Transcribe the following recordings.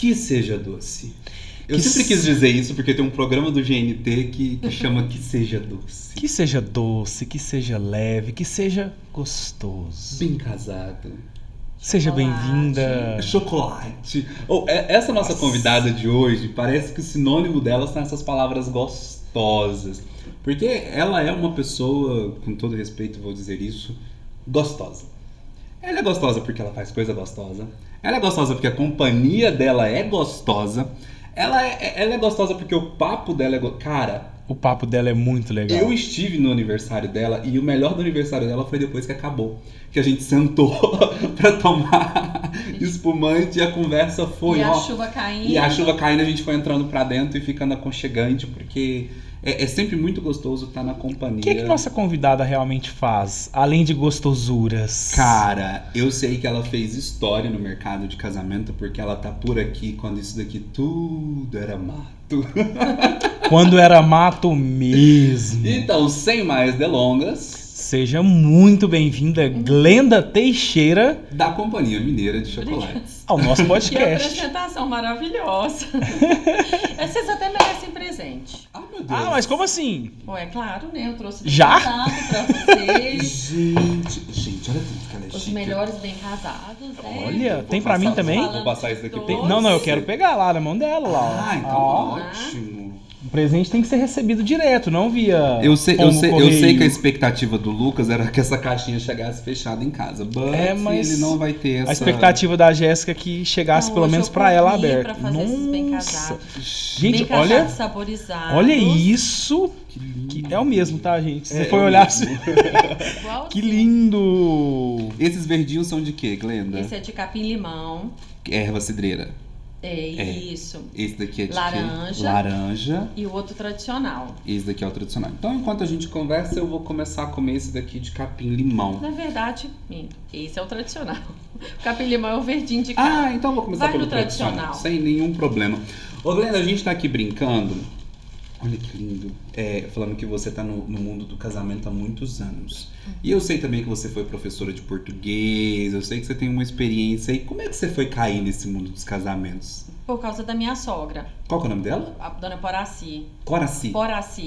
Que seja doce. Eu sempre quis dizer isso porque tem um programa do GNT que chama Que Seja Doce. Que seja doce, que seja leve, que seja gostoso. Bem casado. Seja bem-vinda. Chocolate. Essa nossa convidada de hoje, parece que o sinônimo dela são essas palavras gostosas. Porque ela é uma pessoa, com todo respeito vou dizer isso, gostosa. Ela é gostosa porque ela faz coisa gostosa. Ela é gostosa porque a companhia dela é gostosa. Ela é gostosa porque o papo dela é gostoso. Cara, o papo dela é muito legal. Eu estive no aniversário dela e o melhor do aniversário dela foi depois que acabou. Que a gente sentou pra tomar espumante e a conversa foi, E a chuva caindo. E a chuva caindo, a gente foi entrando pra dentro e ficando aconchegante, porque é sempre muito gostoso estar na companhia. O que nossa convidada realmente faz, além de gostosuras? Cara, eu sei que ela fez história no mercado de casamento, porque ela tá por aqui quando isso daqui tudo era mato. Quando era mato mesmo. Então, sem mais delongas, seja muito bem-vinda, Glenda Teixeira, da Companhia Mineira de Chocolates, ao nosso podcast. Que apresentação maravilhosa. Vocês até merecem presente. Ah, meu Deus. Ah, mas como assim? Pô, é claro, né? Eu trouxe já? pra vocês. Gente, olha tudo que ela é Os chique. melhores bem casados, né? Olha, tem pra mim também? Vou passar isso daqui. Não, eu quero pegar lá na mão dela. Lá. Ah, então ótimo. O presente tem que ser recebido direto, não via. Eu sei que a expectativa do Lucas era que essa caixinha chegasse fechada em casa. Mas ele não vai ter essa. A expectativa da Jéssica é que chegasse pelo menos pra ela aberta. Pra fazer esses bem casados. Gente, bem olha. Casados, saborizados. Olha isso. Que é o mesmo, tá, gente? Se você for olhar assim. Que lindo! Esses verdinhos são de quê, Glenda? Esse é de capim-limão. Erva cidreira. Isso. Esse daqui é de laranja. Laranja. E o outro tradicional. Esse daqui é o tradicional. Então, enquanto a gente conversa, eu vou começar a comer esse daqui de capim-limão. Na verdade, esse é o tradicional. O capim-limão é o verdinho de cá. Ah, então eu vou começar pelo tradicional. Sem nenhum problema. Ô, Glenda, a gente tá aqui brincando. Olha que lindo. Falando que você tá no mundo do casamento há muitos anos. E eu sei também que você foi professora de português, eu sei que você tem uma experiência. E como é que você foi cair nesse mundo dos casamentos? Por causa da minha sogra. Qual que é o nome dela? A dona Poraci. Poraci.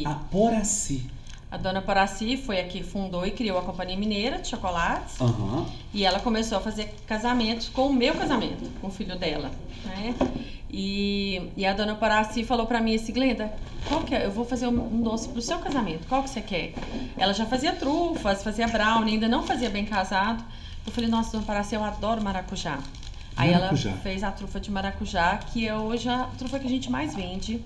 Ah, Poraci. A dona Poraci foi a que fundou e criou a Companhia Mineira de Chocolates. Uhum. E ela começou a fazer casamentos com o meu casamento, com o filho dela, né? E a dona Poraci falou pra mim assim, Glenda, qual que é? Eu vou fazer um doce pro seu casamento, qual que você quer? Ela já fazia trufas, fazia brownie, ainda não fazia bem casado. Eu falei, nossa, dona Poraci, eu adoro maracujá. Aí ela fez a trufa de maracujá, que é hoje a trufa que a gente mais vende.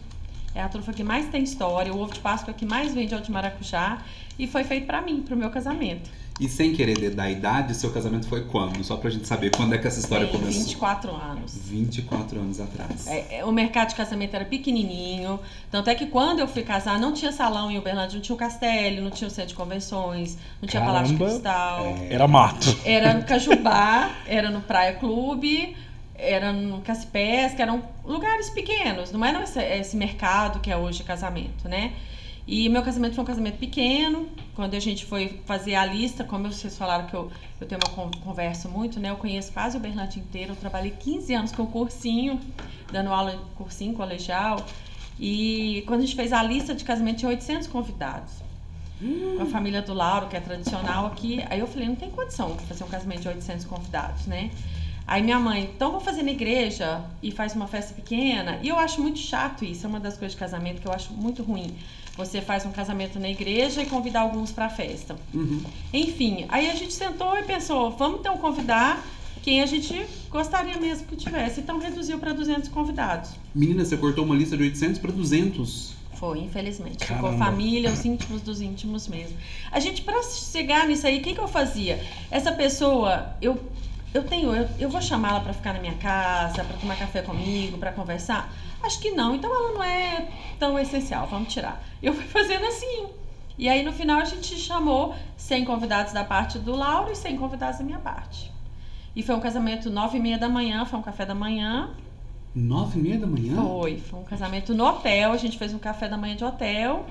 É a trufa que mais tem história, o ovo de Páscoa que mais vende é o de maracujá. E foi feito pra mim, pro meu casamento. E sem querer dar idade, seu casamento foi quando? Só pra gente saber quando é que essa história começou. 24 anos. 24 anos atrás. O mercado de casamento era pequenininho. Tanto é que quando eu fui casar, não tinha salão em Uberlândia, não tinha o Castelo, não tinha o centro de convenções, não tinha Palácio de Cristal. Era mato. Era no Cajubá, era no Praia Clube, era no Cacipesca, eram lugares pequenos. Não era esse mercado que é hoje casamento, né? E meu casamento foi um casamento pequeno. Quando a gente foi fazer a lista, como vocês falaram que eu tenho uma conversa muito, né? Eu conheço quase o Uberlândia inteiro. Eu trabalhei 15 anos com cursinho, dando aula em cursinho colegial. E quando a gente fez a lista de casamento, tinha 800 convidados. Com a família do Lauro, que é tradicional aqui. Aí eu falei, não tem condição de fazer um casamento de 800 convidados, né? Aí minha mãe, então vou fazer na igreja e faz uma festa pequena. E eu acho muito chato isso, é uma das coisas de casamento que eu acho muito ruim. Você faz um casamento na igreja e convida alguns pra festa. Uhum. Enfim, aí a gente sentou e pensou, vamos então convidar quem a gente gostaria mesmo que tivesse. Então reduziu para 200 convidados. Menina, você cortou uma lista de 800 para 200. Foi, infelizmente. Caramba. Ficou família, os íntimos dos íntimos mesmo. A gente, pra chegar nisso aí, o que eu fazia? Essa pessoa, eu vou chamá-la para ficar na minha casa, para tomar café comigo, para conversar? Acho que não, então ela não é tão essencial, vamos tirar. Eu fui fazendo assim. E aí no final a gente chamou 100 convidados da parte do Lauro e 100 convidados da minha parte. E foi um casamento 9h30 da manhã, foi um café da manhã. 9h30 da manhã? Foi um casamento no hotel, a gente fez um café da manhã de hotel.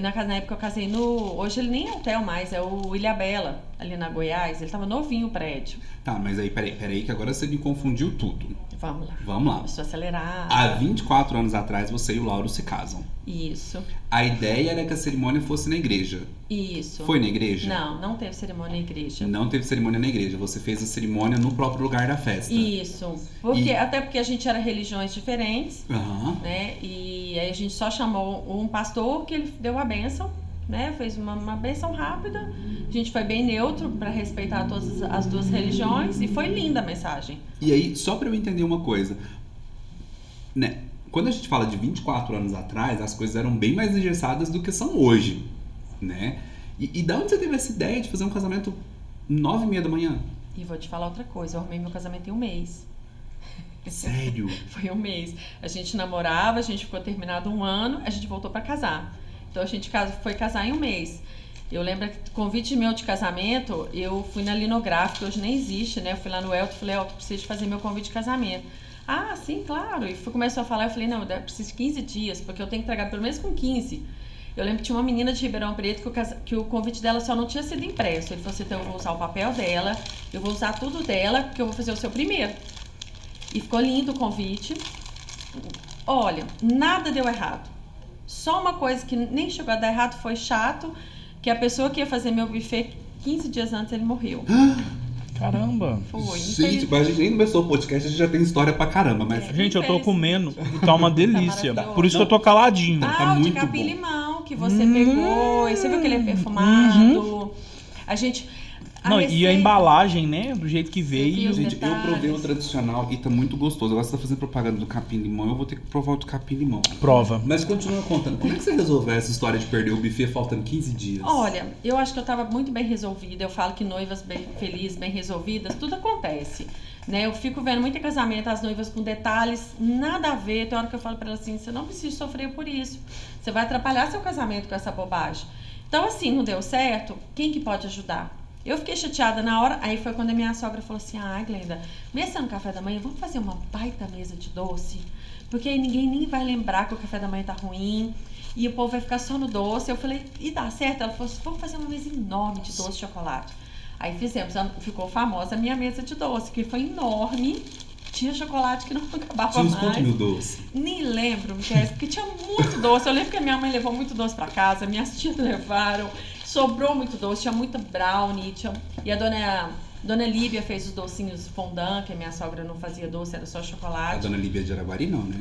Na época eu casei hoje ele nem é hotel mais, é o Ilhabela, ali na Goiás. Ele tava novinho o prédio. Tá, mas aí, peraí, que agora você me confundiu tudo. Vamos lá. Vamos lá. Começou a acelerar. Há 24 anos atrás, você e o Lauro se casam. Isso. A ideia era que a cerimônia fosse na igreja. Isso. Foi na igreja? Não teve cerimônia na igreja. Não teve cerimônia na igreja. Você fez a cerimônia no próprio lugar da festa. Isso. Até porque a gente era religiões diferentes, né? E aí a gente só chamou um pastor que ele deu a bênção, né? Fez uma bênção rápida. A gente foi bem neutro para respeitar todas as duas religiões e foi linda a mensagem. E aí, só para eu entender uma coisa, né? Quando a gente fala de 24 anos atrás, as coisas eram bem mais engessadas do que são hoje, né? E de onde você teve essa ideia de fazer um casamento 9h30 da manhã? E vou te falar outra coisa, eu arrumei meu casamento em um mês. Sério? Foi um mês. A gente namorava, a gente ficou terminado 1 ano, a gente voltou para casar. Então a gente foi casar em um mês. Eu lembro que convite meu de casamento, eu fui na Linográfica, hoje nem existe, né? Eu fui lá no Elton e falei, Elton, preciso fazer meu convite de casamento. Ah, sim, claro. E começou a falar, eu falei, não, eu preciso de 15 dias, porque eu tenho que entregar pelo menos com 15. Eu lembro que tinha uma menina de Ribeirão Preto que o convite dela só não tinha sido impresso. Ele falou assim, então eu vou usar o papel dela, eu vou usar tudo dela, porque eu vou fazer o seu primeiro. E ficou lindo o convite. Olha, nada deu errado. Só uma coisa que nem chegou a dar errado, foi chato, que a pessoa que ia fazer meu buffet 15 dias antes, ele morreu. Caramba. Foi. Gente, mas a gente nem começou o podcast, a gente já tem história pra caramba, mas... Gente, eu tô comendo e tá uma delícia. Tá Por isso que eu tô caladinho. Ah, o de capim-limão que você pegou. E você viu que ele é perfumado. A gente... E a embalagem, né? Do jeito que veio. Gente, eu provei o tradicional e tá muito gostoso. Agora você tá fazendo propaganda do capim-limão, eu vou ter que provar o do capim-limão. Prova. Mas continua contando. Como é que você resolveu essa história de perder o buffet faltando 15 dias? Olha, eu acho que eu tava muito bem resolvida. Eu falo que noivas bem felizes, bem resolvidas, tudo acontece. Né? Eu fico vendo muito casamento, as noivas com detalhes, nada a ver. Tem hora que eu falo pra elas assim, você não precisa sofrer por isso. Você vai atrapalhar seu casamento com essa bobagem. Então, assim, não deu certo, quem que pode ajudar? Eu fiquei chateada na hora, aí foi quando a minha sogra falou assim, Glenda, mesmo no café da manhã, vamos fazer uma baita mesa de doce, porque aí ninguém nem vai lembrar que o café da manhã tá ruim, e o povo vai ficar só no doce. Eu falei, e dá certo? Ela falou assim, vamos fazer uma mesa enorme de doce de chocolate. Aí fizemos, ficou famosa a minha mesa de doce, que foi enorme, tinha chocolate que não acabava tinha uns mais. quantos mil doces? Nem lembro, Miquel, porque tinha muito doce. Eu lembro que a minha mãe levou muito doce pra casa, minhas tias levaram. Sobrou muito doce, tinha muita brownie, e a dona Líbia fez os docinhos fondant, que a minha sogra não fazia doce, era só chocolate. A dona Líbia de Araguari não, né?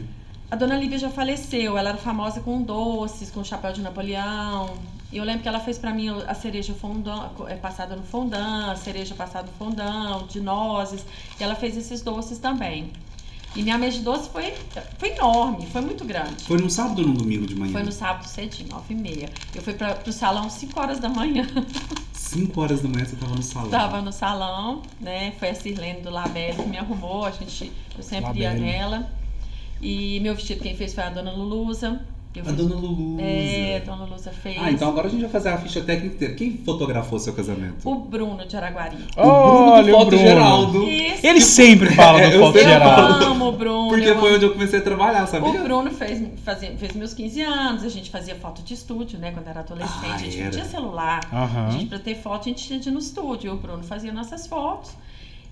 A dona Líbia já faleceu, ela era famosa com doces, com chapéu de Napoleão. E eu lembro que ela fez pra mim a cereja fondant, passada no fondant, a cereja passada no fondant, de nozes, e ela fez esses doces também. E minha mesa de doce foi enorme, foi muito grande. Foi no sábado ou no domingo de manhã? Foi no sábado cedinho, 9h30. Eu fui pro salão 5 horas da manhã. 5 horas da manhã você tava no salão? Tava no salão, né? Foi a Sirlene do Labelle que me arrumou, eu sempre ia nela. E meu vestido quem fez foi a dona Lulusa. Dona Lulusa. É, a dona Lulusa fez. Então agora a gente vai fazer a ficha técnica inteira. Quem fotografou seu casamento? O Bruno de Araguari. O Bruno do Foto Geraldo. Isso. Ele sempre fala do Foto Geraldo. Eu amo o Bruno. Porque foi onde eu comecei a trabalhar, sabia? O Bruno fez meus 15 anos, a gente fazia foto de estúdio, né? Quando era adolescente, a gente não tinha celular. A gente, pra ter foto, a gente tinha de ir no estúdio. E o Bruno fazia nossas fotos.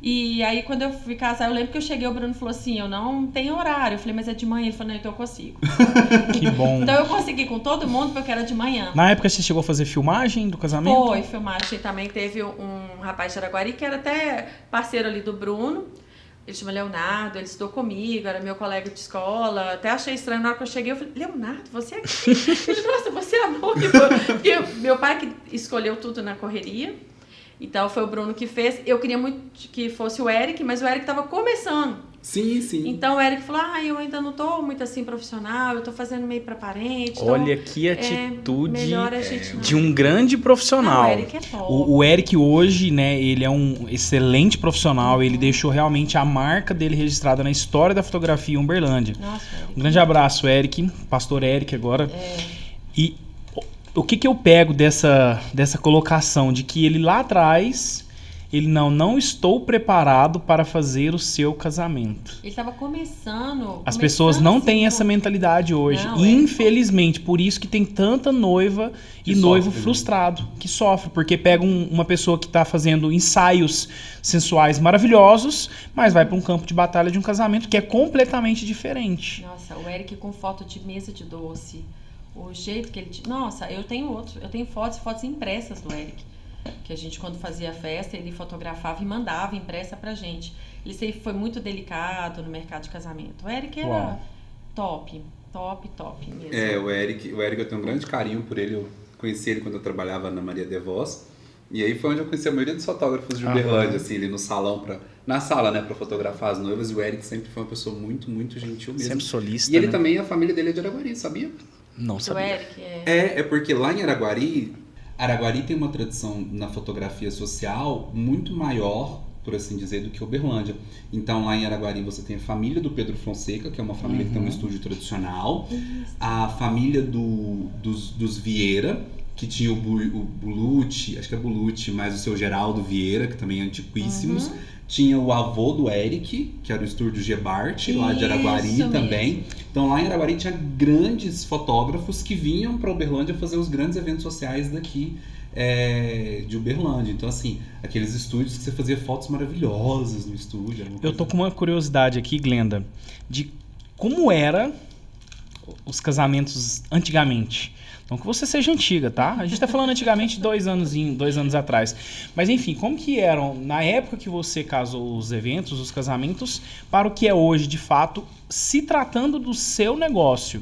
E aí, quando eu fui casar, eu lembro que eu cheguei, o Bruno falou assim, eu não tenho horário. Eu falei, mas é de manhã? Ele falou, não, então eu consigo. Que bom. Então eu consegui com todo mundo, porque era de manhã. Na época você chegou a fazer filmagem do casamento? Foi, filmagem. Também teve um rapaz de Araguari, que era até parceiro ali do Bruno. Ele chama Leonardo, ele estudou comigo, era meu colega de escola. Até achei estranho, na hora que eu cheguei, eu falei, Leonardo, você é aqui? Ele, nossa, você é a noiva. Porque meu pai que escolheu tudo na correria. Então foi o Bruno que fez. Eu queria muito que fosse o Eric, mas o Eric estava começando. Sim. Então o Eric falou, eu ainda não tô muito assim profissional, eu tô fazendo meio pra parente. Olha então, que atitude de um grande profissional. O Eric é top. O Eric hoje, né, ele é um excelente profissional, ele deixou realmente a marca dele registrada na história da fotografia em Uberlândia. Nossa, Eric. Um grande abraço, Eric, pastor Eric agora. E o que eu pego dessa colocação de que ele lá atrás, Ele não estou preparado para fazer o seu casamento. Ele estava começando. As pessoas não assim, têm essa mentalidade hoje. Não, Infelizmente, por isso que tem tanta noiva Que e noivo sofre, né? frustrado, que sofre, porque pega uma pessoa que está fazendo ensaios sensuais maravilhosos, mas vai para um campo de batalha de um casamento que é completamente diferente. Nossa, o Eric com foto de mesa de doce. O jeito que ele... Nossa, eu tenho fotos impressas do Eric. Que a gente, quando fazia festa, ele fotografava e mandava impressa pra gente. Ele sempre foi muito delicado no mercado de casamento. O Eric era Uau. top mesmo. O Eric eu tenho um grande carinho por ele. Eu conheci ele quando eu trabalhava na Maria Devós. E aí foi onde eu conheci a maioria dos fotógrafos de Uberlândia, assim, ali no salão, na sala, né, pra fotografar as noivas. E o Eric sempre foi uma pessoa muito, muito gentil mesmo. Sempre solista, E ele né? também, a família dele é de Araguari, sabia? Não O sabia. Eric É porque lá em Araguari tem uma tradição na fotografia social muito maior, por assim dizer, do que Uberlândia. Então lá em Araguari você tem a família do Pedro Fonseca, que é uma família que tem um estúdio tradicional, a família dos Vieira, que tinha o Bulucci, acho que é Bulucci, mas o seu Geraldo Vieira, que também é antiquíssimos. Tinha o avô do Eric, que era o estúdio Gebart, lá de Araguari Isso também. mesmo. Então lá em Araguari tinha grandes fotógrafos que vinham para Uberlândia fazer os grandes eventos sociais daqui de Uberlândia. Então assim, aqueles estúdios que você fazia fotos maravilhosas no estúdio. Eu tô com uma curiosidade aqui, Glenda, de como era os casamentos antigamente. Não que você seja antiga, tá? A gente tá falando antigamente de 2 anos atrás. Mas enfim, como que eram, na época que você casou, os eventos, os casamentos, para o que é hoje, de fato, se tratando do seu negócio?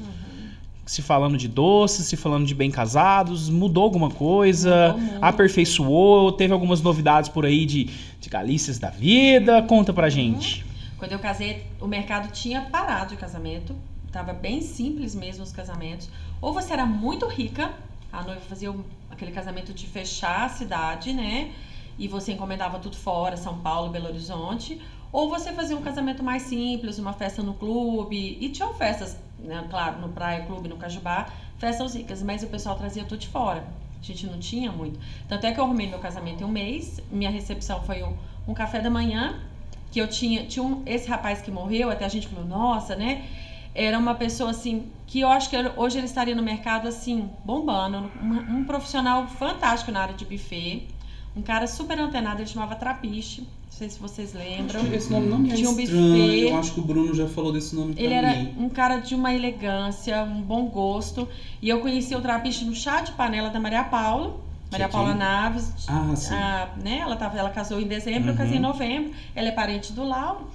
Se falando de doces, se falando de bem casados, mudou alguma coisa? Mudou muito. Aperfeiçoou? Teve algumas novidades por aí de galícias da vida? Conta pra gente. Quando eu casei, o mercado tinha parado de casamento. Tava bem simples mesmo os casamentos. Ou você era muito rica, a noiva fazia aquele casamento de fechar a cidade, né? E você encomendava tudo fora, São Paulo, Belo Horizonte. Ou você fazia um casamento mais simples, uma festa no clube. E tinham festas, né, claro, no Praia Clube, no Cajubá, festas ricas, mas o pessoal trazia tudo de fora. A gente não tinha muito. Tanto é que eu arrumei meu casamento em um mês. Minha recepção foi um café da manhã, que eu tinha esse rapaz que morreu, até a gente falou, nossa, né? Era uma pessoa, assim, que eu acho que hoje ele estaria no mercado, assim, bombando. Um profissional fantástico na área de buffet. Um cara super antenado, ele chamava Trapiche. Não sei se vocês lembram. Esse nome não me é Tinha um estranho. buffet. Eu acho que o Bruno já falou desse nome pra Ele mim. era um cara de uma elegância, um bom gosto. E eu conheci o Trapiche no chá de panela da Maria Paula. Maria Paula Naves. Ah, sim. Né? Ela casou em dezembro, eu casei em novembro. Ela é parente do Lauro.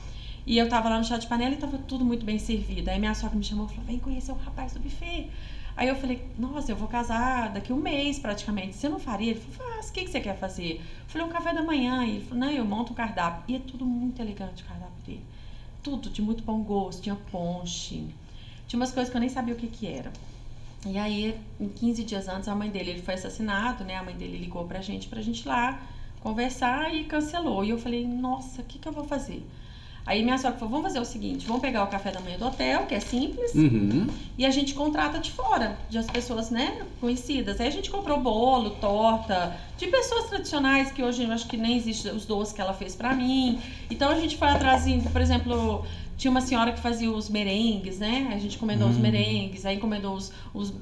E eu tava lá no chá de panela e tava tudo muito bem servido. Aí minha sogra me chamou e falou, vem conhecer o rapaz do buffet. Aí eu falei, nossa, eu vou casar daqui um mês praticamente. Você não faria? Ele falou, faz, o que você quer fazer? Eu falei, um café da manhã. E ele falou, não, eu monto um cardápio. E é tudo muito elegante o cardápio dele. Tudo de muito bom gosto, tinha ponche. Tinha umas coisas que eu nem sabia o que era. E aí, 15 dias antes, a mãe dele, ele foi assassinado, né? A mãe dele ligou pra gente ir lá conversar e cancelou. E eu falei, nossa, o que eu vou fazer? Aí minha sogra falou, vamos fazer o seguinte, vamos pegar o café da manhã do hotel, que é simples, e a gente contrata de fora, de as pessoas, né, conhecidas. Aí a gente comprou bolo, torta, de pessoas tradicionais, que hoje eu acho que nem existe os doces que ela fez pra mim. Então a gente foi atrás, por exemplo, tinha uma senhora que fazia os merengues, né, a gente encomendou os merengues, aí encomendou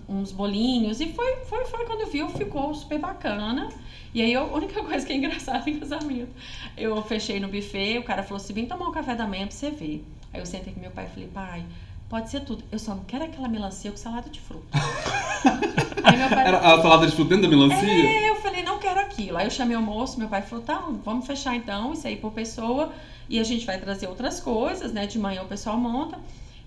uns bolinhos, e foi quando viu, ficou super bacana. E aí, a única coisa que é engraçada em casamento, eu fechei no buffet, o cara falou assim, vem tomar um café da manhã pra você ver. Aí eu sentei com meu pai e falei, pai, pode ser tudo, eu só não quero aquela melancia com salada de fruta. Aí meu pai... Era a salada de fruta dentro da melancia? Eu falei, não quero aquilo. Aí eu chamei o moço, meu pai falou, tá, vamos fechar então, isso aí por pessoa, e a gente vai trazer outras coisas, né, de manhã o pessoal monta,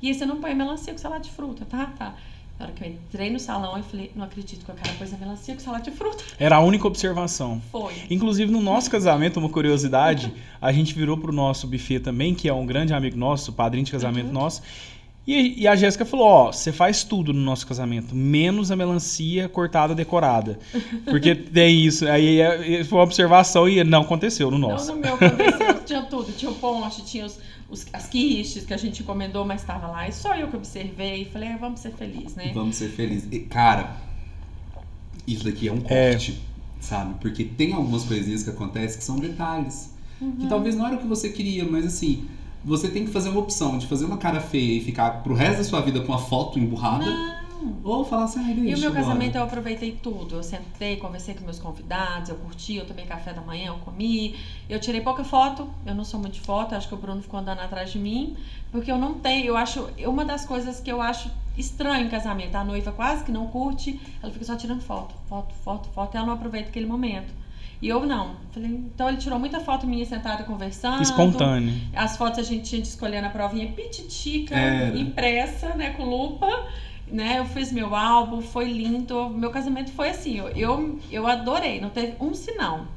e aí você não põe melancia com salada de fruta, tá. Na hora que eu entrei no salão, eu falei, não acredito que o cara pôs a melancia com salada de fruta. Era a única observação. Foi. Inclusive, no nosso casamento, uma curiosidade, a gente virou pro nosso buffet também, que é um grande amigo nosso, padrinho de casamento nosso, e a Jéssica falou, ó, você faz tudo no nosso casamento, menos a melancia cortada, decorada. Porque tem isso, aí foi uma observação e não aconteceu no nosso. Não, no meu aconteceu, tinha tudo, tinha o ponche, tinha as quiches que a gente encomendou, mas estava lá, e só eu que observei e falei, vamos ser felizes, né? Vamos ser felizes. E, cara, isso daqui é um corte. sabe? Porque tem algumas coisinhas que acontecem que são detalhes. Que talvez não era o que você queria, mas assim, você tem que fazer uma opção de fazer uma cara feia e ficar pro resto da sua vida com a foto emburrada. Não. Ou falar assim, deixa. E o meu agora. casamento eu aproveitei tudo. Eu sentei, conversei com meus convidados, eu curti, eu tomei café da manhã, eu comi. Eu tirei pouca foto, eu não sou muito de foto, acho que o Bruno ficou andando atrás de mim. Porque eu não tenho, eu acho, uma das coisas que eu acho estranho em casamento, a noiva quase que não curte, ela fica só tirando foto, e ela não aproveita aquele momento. E eu não. Falei, então ele tirou muita foto minha sentada conversando. Espontâneo. As fotos a gente tinha de escolher na provinha pititica, impressa, né, com lupa. Né, eu fiz meu álbum, foi lindo. Meu casamento foi assim, eu adorei, não teve um sinal.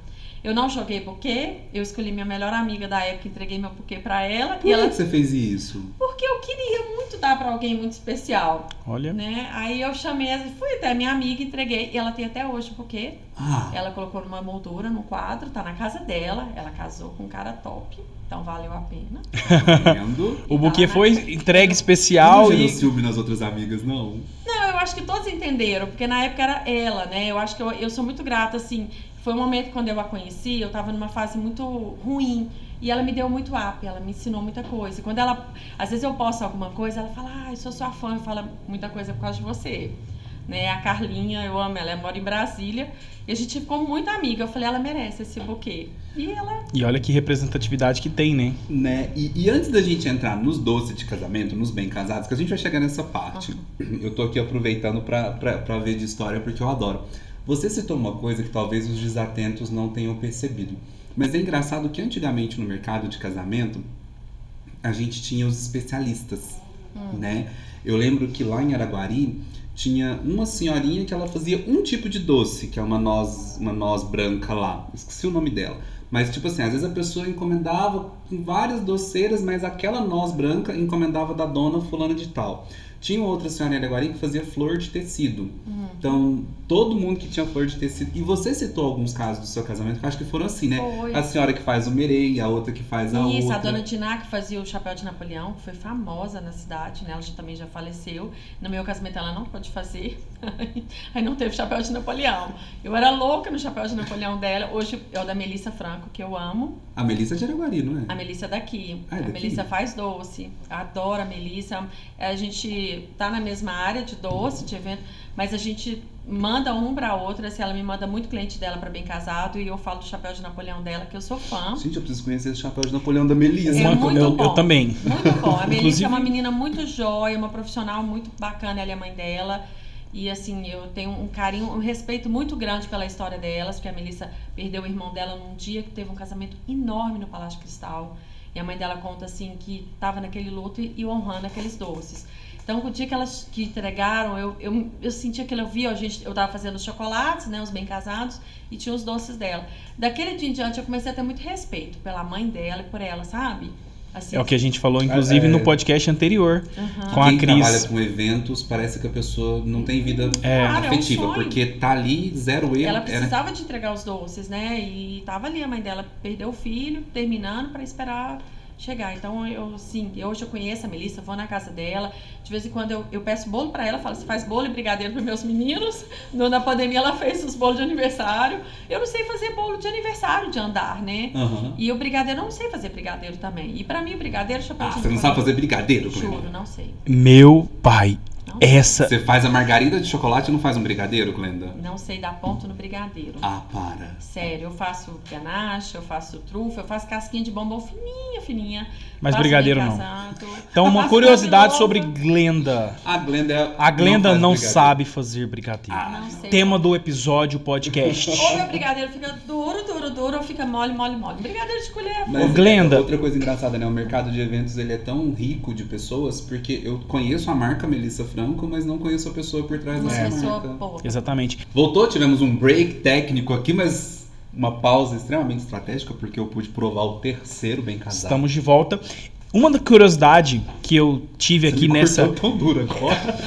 Eu não joguei buquê, eu escolhi minha melhor amiga da época, entreguei meu buquê pra ela. Por que você fez isso? Porque eu queria muito dar pra alguém muito especial. Olha. Né? Aí eu chamei, fui até minha amiga, entreguei, e ela tem até hoje o buquê. Ela colocou numa moldura, num quadro, tá na casa dela, ela casou com um cara top, então valeu a pena. O buquê foi entregue especial não e... ciúme nas outras amigas, não? Não, eu acho que todos entenderam, porque na época era ela, né? Eu acho que eu sou muito grata, assim. Foi um momento quando eu a conheci, eu tava numa fase muito ruim. E ela me deu muito up, ela me ensinou muita coisa. Quando ela, às vezes eu posto alguma coisa, ela fala, eu sou sua fã, eu falo muita coisa por causa de você. Né? A Carlinha, eu amo ela mora em Brasília. E a gente ficou muito amiga. Eu falei, ela merece esse buquê. E olha que representatividade que tem, né? E antes da gente entrar nos doces de casamento, nos bem casados, que a gente vai chegar nessa parte. Eu tô aqui aproveitando pra ver de história, porque eu adoro. Você citou uma coisa que talvez os desatentos não tenham percebido. Mas é engraçado que antigamente no mercado de casamento, a gente tinha os especialistas, né? Eu lembro que lá em Araguari tinha uma senhorinha que ela fazia um tipo de doce, que é uma noz branca lá. Esqueci o nome dela. Mas, tipo assim, às vezes a pessoa encomendava com várias doceiras, mas aquela noz branca encomendava da dona fulana de tal. Tinha outra senhora em Araguari que fazia flor de tecido. Então, todo mundo que tinha flor de tecido. E você citou alguns casos do seu casamento que eu acho que foram assim, né? Foi. A senhora que faz o merei, a outra que faz a outra. Isso, a dona Diná que fazia o chapéu de Napoleão, que foi famosa na cidade, né? Ela também já faleceu. No meu casamento ela não pôde fazer. Aí não teve chapéu de Napoleão. Eu era louca no chapéu de Napoleão dela. Hoje é o da Melissa Franco, que eu amo. A Melissa é de Araguari, não é? A Melissa é daqui. Ah, é daqui? A Melissa faz doce. Adoro a Melissa. A gente tá na mesma área de doce, de evento, mas a gente manda um pra outra. Assim, ela me manda muito cliente dela pra Bem Casado e eu falo do chapéu de Napoleão dela, que eu sou fã. Gente, eu preciso conhecer esse chapéu de Napoleão da Melissa. É muito bom. Eu também. Muito bom. A Melissa Inclusive... é uma menina muito jóia, uma profissional muito bacana, ela é a mãe dela. E assim, eu tenho um carinho, um respeito muito grande pela história delas, porque a Melissa perdeu o irmão dela num dia que teve um casamento enorme no Palácio Cristal. E a mãe dela conta assim que estava naquele luto e honrando aqueles doces. Então, o dia que elas que entregaram, eu senti aquilo, eu tava fazendo os chocolates, né, os bem casados, e tinha os doces dela. Daquele dia em diante, eu comecei a ter muito respeito pela mãe dela e por ela, sabe? Assim, é o que a gente falou, inclusive, no podcast anterior, com a Cris. Quem trabalha com eventos, parece que a pessoa não tem vida afetiva, porque tá ali, zero erro. Ela precisava de entregar os doces, né? E tava ali, a mãe dela perdeu o filho, terminando para esperar chegar. Então, hoje eu conheço a Melissa, vou na casa dela. De vez em quando eu peço bolo pra ela, falo, você faz bolo e brigadeiro pros meus meninos? Na pandemia ela fez os bolos de aniversário. Eu não sei fazer bolo de aniversário de andar, né? E o brigadeiro, eu não sei fazer brigadeiro também. E pra mim, o brigadeiro... Você não sabe fazer brigadeiro? Juro, não sei. Meu pai... Você faz a margarida de chocolate e não faz um brigadeiro, Glenda? Não sei dar ponto no brigadeiro. Ah, para. Sério, eu faço ganache, eu faço trufa, eu faço casquinha de bombom fininha. Mas brigadeiro não. Então, uma curiosidade sobre Glenda. A Glenda não sabe fazer brigadeiro. Não sei. Tema do episódio podcast. Ou meu brigadeiro fica duro, ou fica mole. Brigadeiro de colher. Mas Glenda. Outra coisa engraçada, né? O mercado de eventos, ele é tão rico de pessoas, porque eu conheço a marca Melissa Franco, mas não conheço a pessoa por trás dessa marca. Exatamente. Voltou, tivemos um break técnico aqui, mas uma pausa extremamente estratégica, porque eu pude provar o terceiro bem casado. Estamos de volta. Uma curiosidade que eu tive aqui nessa... Você tão dura agora.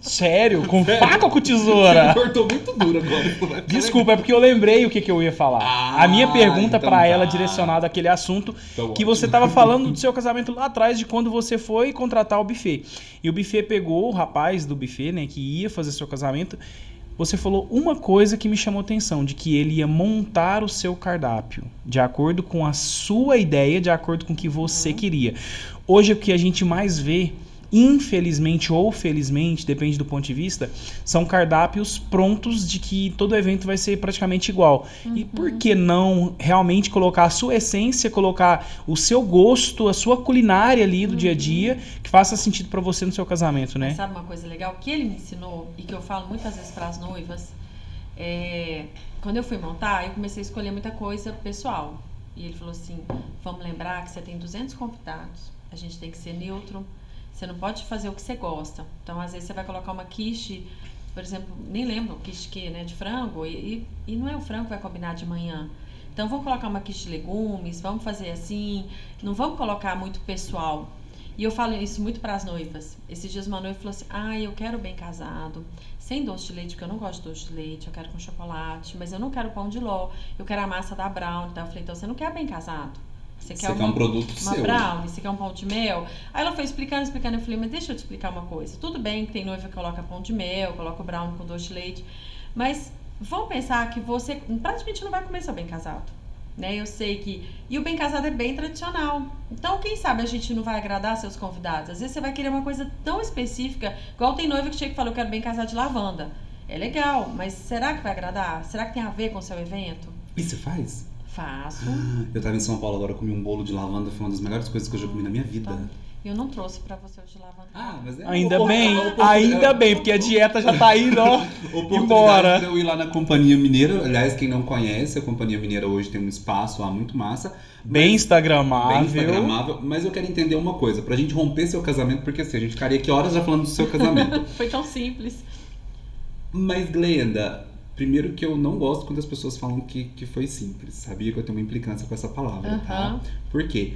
Sério? Com faca ou com tesoura? Você cortou muito duro agora. Desculpa, é porque eu lembrei o que eu ia falar. A minha pergunta então pra ela direcionada àquele assunto que você estava falando do seu casamento lá atrás, de quando você foi contratar o buffet. E o buffet pegou o rapaz do buffet, né, que ia fazer seu casamento, você falou uma coisa que me chamou atenção, de que ele ia montar o seu cardápio, de acordo com a sua ideia, de acordo com o que você queria. Hoje o que a gente mais vê, infelizmente ou felizmente, depende do ponto de vista, são cardápios prontos de que todo evento vai ser praticamente igual. E por que não realmente colocar a sua essência, colocar o seu gosto, a sua culinária ali do dia a dia, que faça sentido pra você no seu casamento, né? Mas sabe uma coisa legal que ele me ensinou e que eu falo muitas vezes para as noivas? Quando eu fui montar, eu comecei a escolher muita coisa pessoal. E ele falou assim, vamos lembrar que você tem 200 convidados, a gente tem que ser neutro. Você não pode fazer o que você gosta. Então, às vezes, você vai colocar uma quiche, por exemplo, nem lembro, quiche que, né, de frango, e não é o frango que vai combinar de manhã. Então, vamos colocar uma quiche de legumes, vamos fazer assim, não vamos colocar muito pessoal. E eu falo isso muito para as noivas. Esses dias uma noiva falou assim, eu quero bem casado, sem doce de leite, porque eu não gosto de doce de leite, eu quero com chocolate, mas eu não quero pão de ló, eu quero a massa da brown. Então, eu falei, então você não quer bem casado? Você quer um produto uma seu. brownie, você quer um pão de mel? Aí ela foi explicando, eu falei, mas deixa eu te explicar uma coisa. Tudo bem que tem noiva que coloca pão de mel, coloca o brownie com doce de leite, mas vamos pensar que você praticamente não vai comer seu bem casado, né? Eu sei que... E o bem casado é bem tradicional. Então, quem sabe a gente não vai agradar seus convidados? Às vezes você vai querer uma coisa tão específica, igual tem noiva que chega e fala, eu quero bem casado de lavanda. É legal, mas será que vai agradar? Será que tem a ver com o seu evento? E você faz? Faço. Eu tava em São Paulo agora, comi um bolo de lavanda, foi uma das melhores coisas que eu já comi na minha vida. Tá. Eu não trouxe pra você o de lavanda. Mas Ainda bem, porque a dieta já tá indo, ó, embora. Eu ir lá na Companhia Mineira, aliás, quem não conhece, a Companhia Mineira hoje tem um espaço lá muito massa. Bem instagramável. Bem instagramável, mas eu quero entender uma coisa, pra gente romper seu casamento, porque assim, a gente ficaria aqui horas já falando do seu casamento. Foi tão simples. Mas, Glenda, primeiro que eu não gosto quando as pessoas falam que foi simples. Sabia que eu tenho uma implicância com essa palavra, tá? Por quê?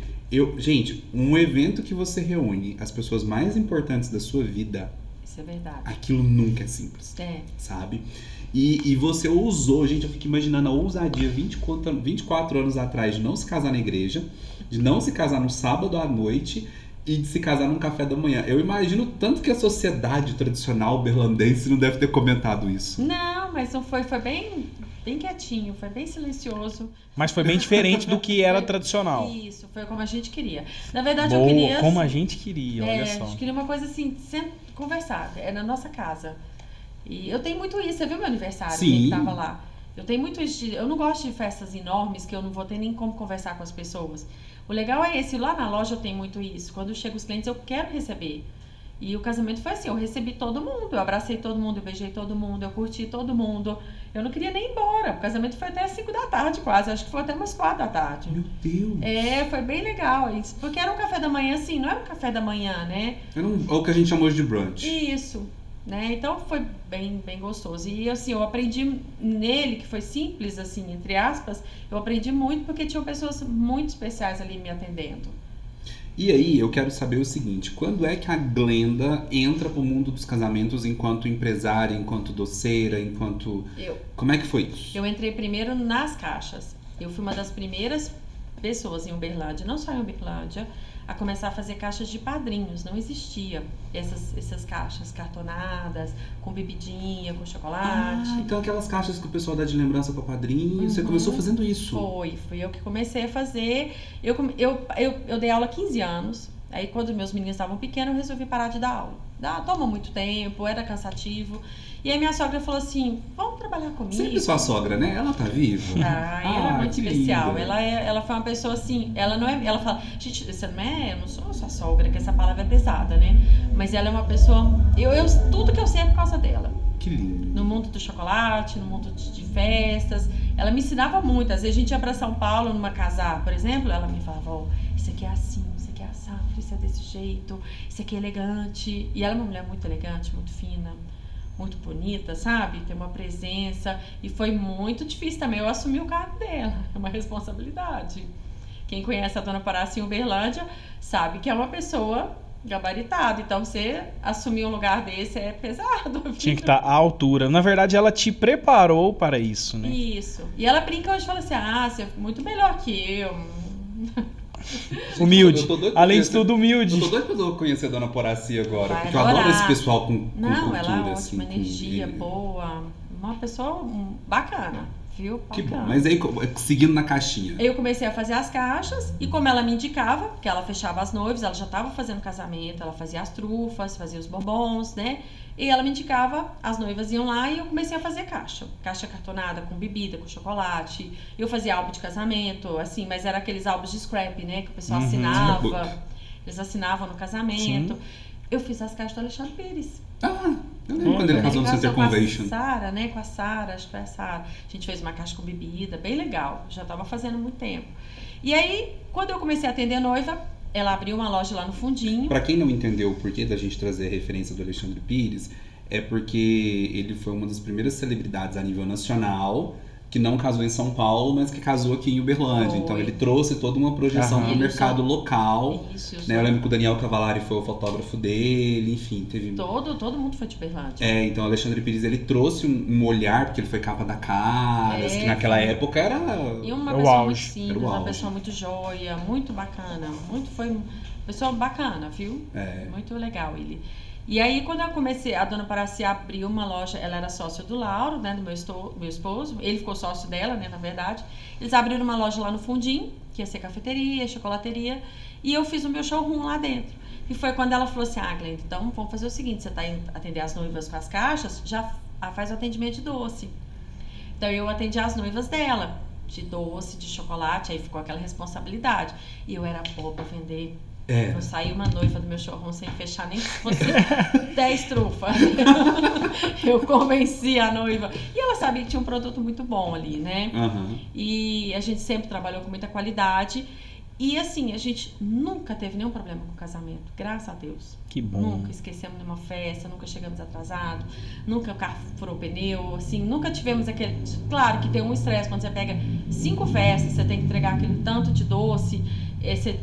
Gente, um evento que você reúne as pessoas mais importantes da sua vida... Isso é verdade. Aquilo nunca é simples, sabe? E você ousou, gente, eu fico imaginando a ousadia 24 anos atrás de não se casar na igreja, de não se casar no sábado à noite... e de se casar num café da manhã. Eu imagino tanto que a sociedade tradicional berlandense não deve ter comentado isso. Não, mas não foi bem quietinho, foi bem silencioso. Mas foi bem diferente do que era tradicional. Isso, foi como a gente queria. Na verdade, Boa, eu queria... como a gente queria, olha só. A gente queria uma coisa assim, sem conversar, é na nossa casa. E eu tenho muito isso, você viu meu aniversário, que tava lá? Eu tenho muito isso, eu não gosto de festas enormes, que eu não vou ter nem como conversar com as pessoas. O legal é esse, lá na loja eu tenho muito isso. Quando chegam os clientes, eu quero receber. E o casamento foi assim, eu recebi todo mundo, eu abracei todo mundo, eu beijei todo mundo, eu curti todo mundo. Eu não queria nem ir embora. O casamento foi até 5 da tarde quase, acho que foi até umas 4 da tarde. Meu Deus! Foi bem legal isso. Porque era um café da manhã assim, não era um café da manhã, né? Era o que a gente chamou hoje de brunch. Isso. Né? Então foi bem gostoso. E assim, eu aprendi nele, que foi simples, assim, entre aspas, eu aprendi muito porque tinham pessoas muito especiais ali me atendendo. E aí, eu quero saber o seguinte, quando é que a Glenda entra pro mundo dos casamentos enquanto empresária, enquanto doceira, enquanto... Como é que foi isso? Eu entrei primeiro nas caixas. Eu fui uma das primeiras pessoas em Uberlândia, não só em Uberlândia, a começar a fazer caixas de padrinhos. Não existia essas caixas cartonadas, com bebidinha, com chocolate. Então aquelas caixas que o pessoal dá de lembrança para padrinho, você começou fazendo isso? Fui eu que comecei a fazer. Eu dei aula há 15 anos, aí quando meus meninos estavam pequenos, eu resolvi parar de dar aula. Toma muito tempo, era cansativo. E aí minha sogra falou assim, vamos trabalhar comigo. Sempre sua sogra, né? Ela tá viva? Ela é muito especial. Linda. Ela foi uma pessoa assim, ela fala, gente, você não é, eu não sou sua sogra, que essa palavra é pesada, né? Mas ela é uma pessoa, tudo que eu sei é por causa dela. Que lindo. No mundo do chocolate, no mundo de festas, ela me ensinava muito. Às vezes a gente ia pra São Paulo numa casa, por exemplo, ela me falava, isso aqui é assim, isso aqui é assado, isso é desse jeito, isso aqui é elegante. E ela é uma mulher muito elegante, muito fina, muito bonita, sabe? Tem uma presença. E foi muito difícil também eu assumir o cargo dela. É uma responsabilidade. Quem conhece a Dona Paraci em Uberlândia sabe que é uma pessoa gabaritada. Então, você assumir um lugar desse é pesado. Tinha que estar à altura. Na verdade, ela te preparou para isso, né? Isso. E ela brinca hoje e fala assim, você é muito melhor que eu. Humilde. Além de tudo, humilde. Eu tô doido pra eu conhecer a Dona Poraci agora. Vai porque adorar. eu adoro esse pessoal com Não, cultura, ela é ótima, assim, energia boa, uma pessoa bacana, viu? Que bom. Bacana. Mas aí, seguindo na caixinha. Eu comecei a fazer as caixas e como ela me indicava, que ela fechava as noivas, ela já estava fazendo casamento, ela fazia as trufas, fazia os bombons, né? E ela me indicava, as noivas iam lá e eu comecei a fazer caixa cartonada com bebida, com chocolate. Eu fazia álbum de casamento, assim, mas era aqueles álbuns de scrap, né? Que o pessoal assinava, eles assinavam no casamento. Sim. Eu fiz as caixas do Alexandre Pires. Ah, eu lembro quando ele casou no Center Convention. Com a Sara, né? Com a Sara, acho que foi a Sara. A gente fez uma caixa com bebida, bem legal. Já estava fazendo há muito tempo. E aí, quando eu comecei a atender noiva, ela abriu uma loja lá no fundinho. Pra quem não entendeu o porquê da gente trazer a referência do Alexandre Pires, é porque ele foi uma das primeiras celebridades a nível nacional que não casou em São Paulo, mas que casou aqui em Uberlândia. Foi. Então ele trouxe toda uma projeção para o mercado local. Isso, né? Eu lembro que o Daniel Cavalari foi o fotógrafo dele, enfim, teve... Todo mundo foi de Uberlândia. Então o Alexandre Pires, ele trouxe um olhar, porque ele foi capa da Caras, que naquela época era... E uma Era o pessoa auge. muito simples, Era o uma auge. pessoa muito joia, muito bacana. Foi uma pessoa bacana, viu? Muito legal ele. E aí, quando eu comecei, a dona Paraci abriu uma loja, ela era sócia do Lauro, né, do meu esposo, ele ficou sócio dela, né, na verdade. Eles abriram uma loja lá no fundinho, que ia ser cafeteria, chocolateria, e eu fiz o meu showroom lá dentro. E foi quando ela falou assim, Glenda, então vamos fazer o seguinte, você tá indo atender as noivas com as caixas, já faz o atendimento de doce. Então eu atendi as noivas dela, de doce, de chocolate, aí ficou aquela responsabilidade. E eu era boa pra vender. Não saiu uma noiva do meu showroom sem fechar nem se fosse 10 trufas. Eu convenci a noiva. E ela sabia que tinha um produto muito bom ali, né? E a gente sempre trabalhou com muita qualidade. E assim, a gente nunca teve nenhum problema com o casamento, graças a Deus. Que bom. Nunca esquecemos nenhuma festa, nunca chegamos atrasados, nunca o carro furou pneu, assim, nunca tivemos aquele... Claro que tem um estresse quando você pega 5 festas, você tem que entregar aquele tanto de doce, você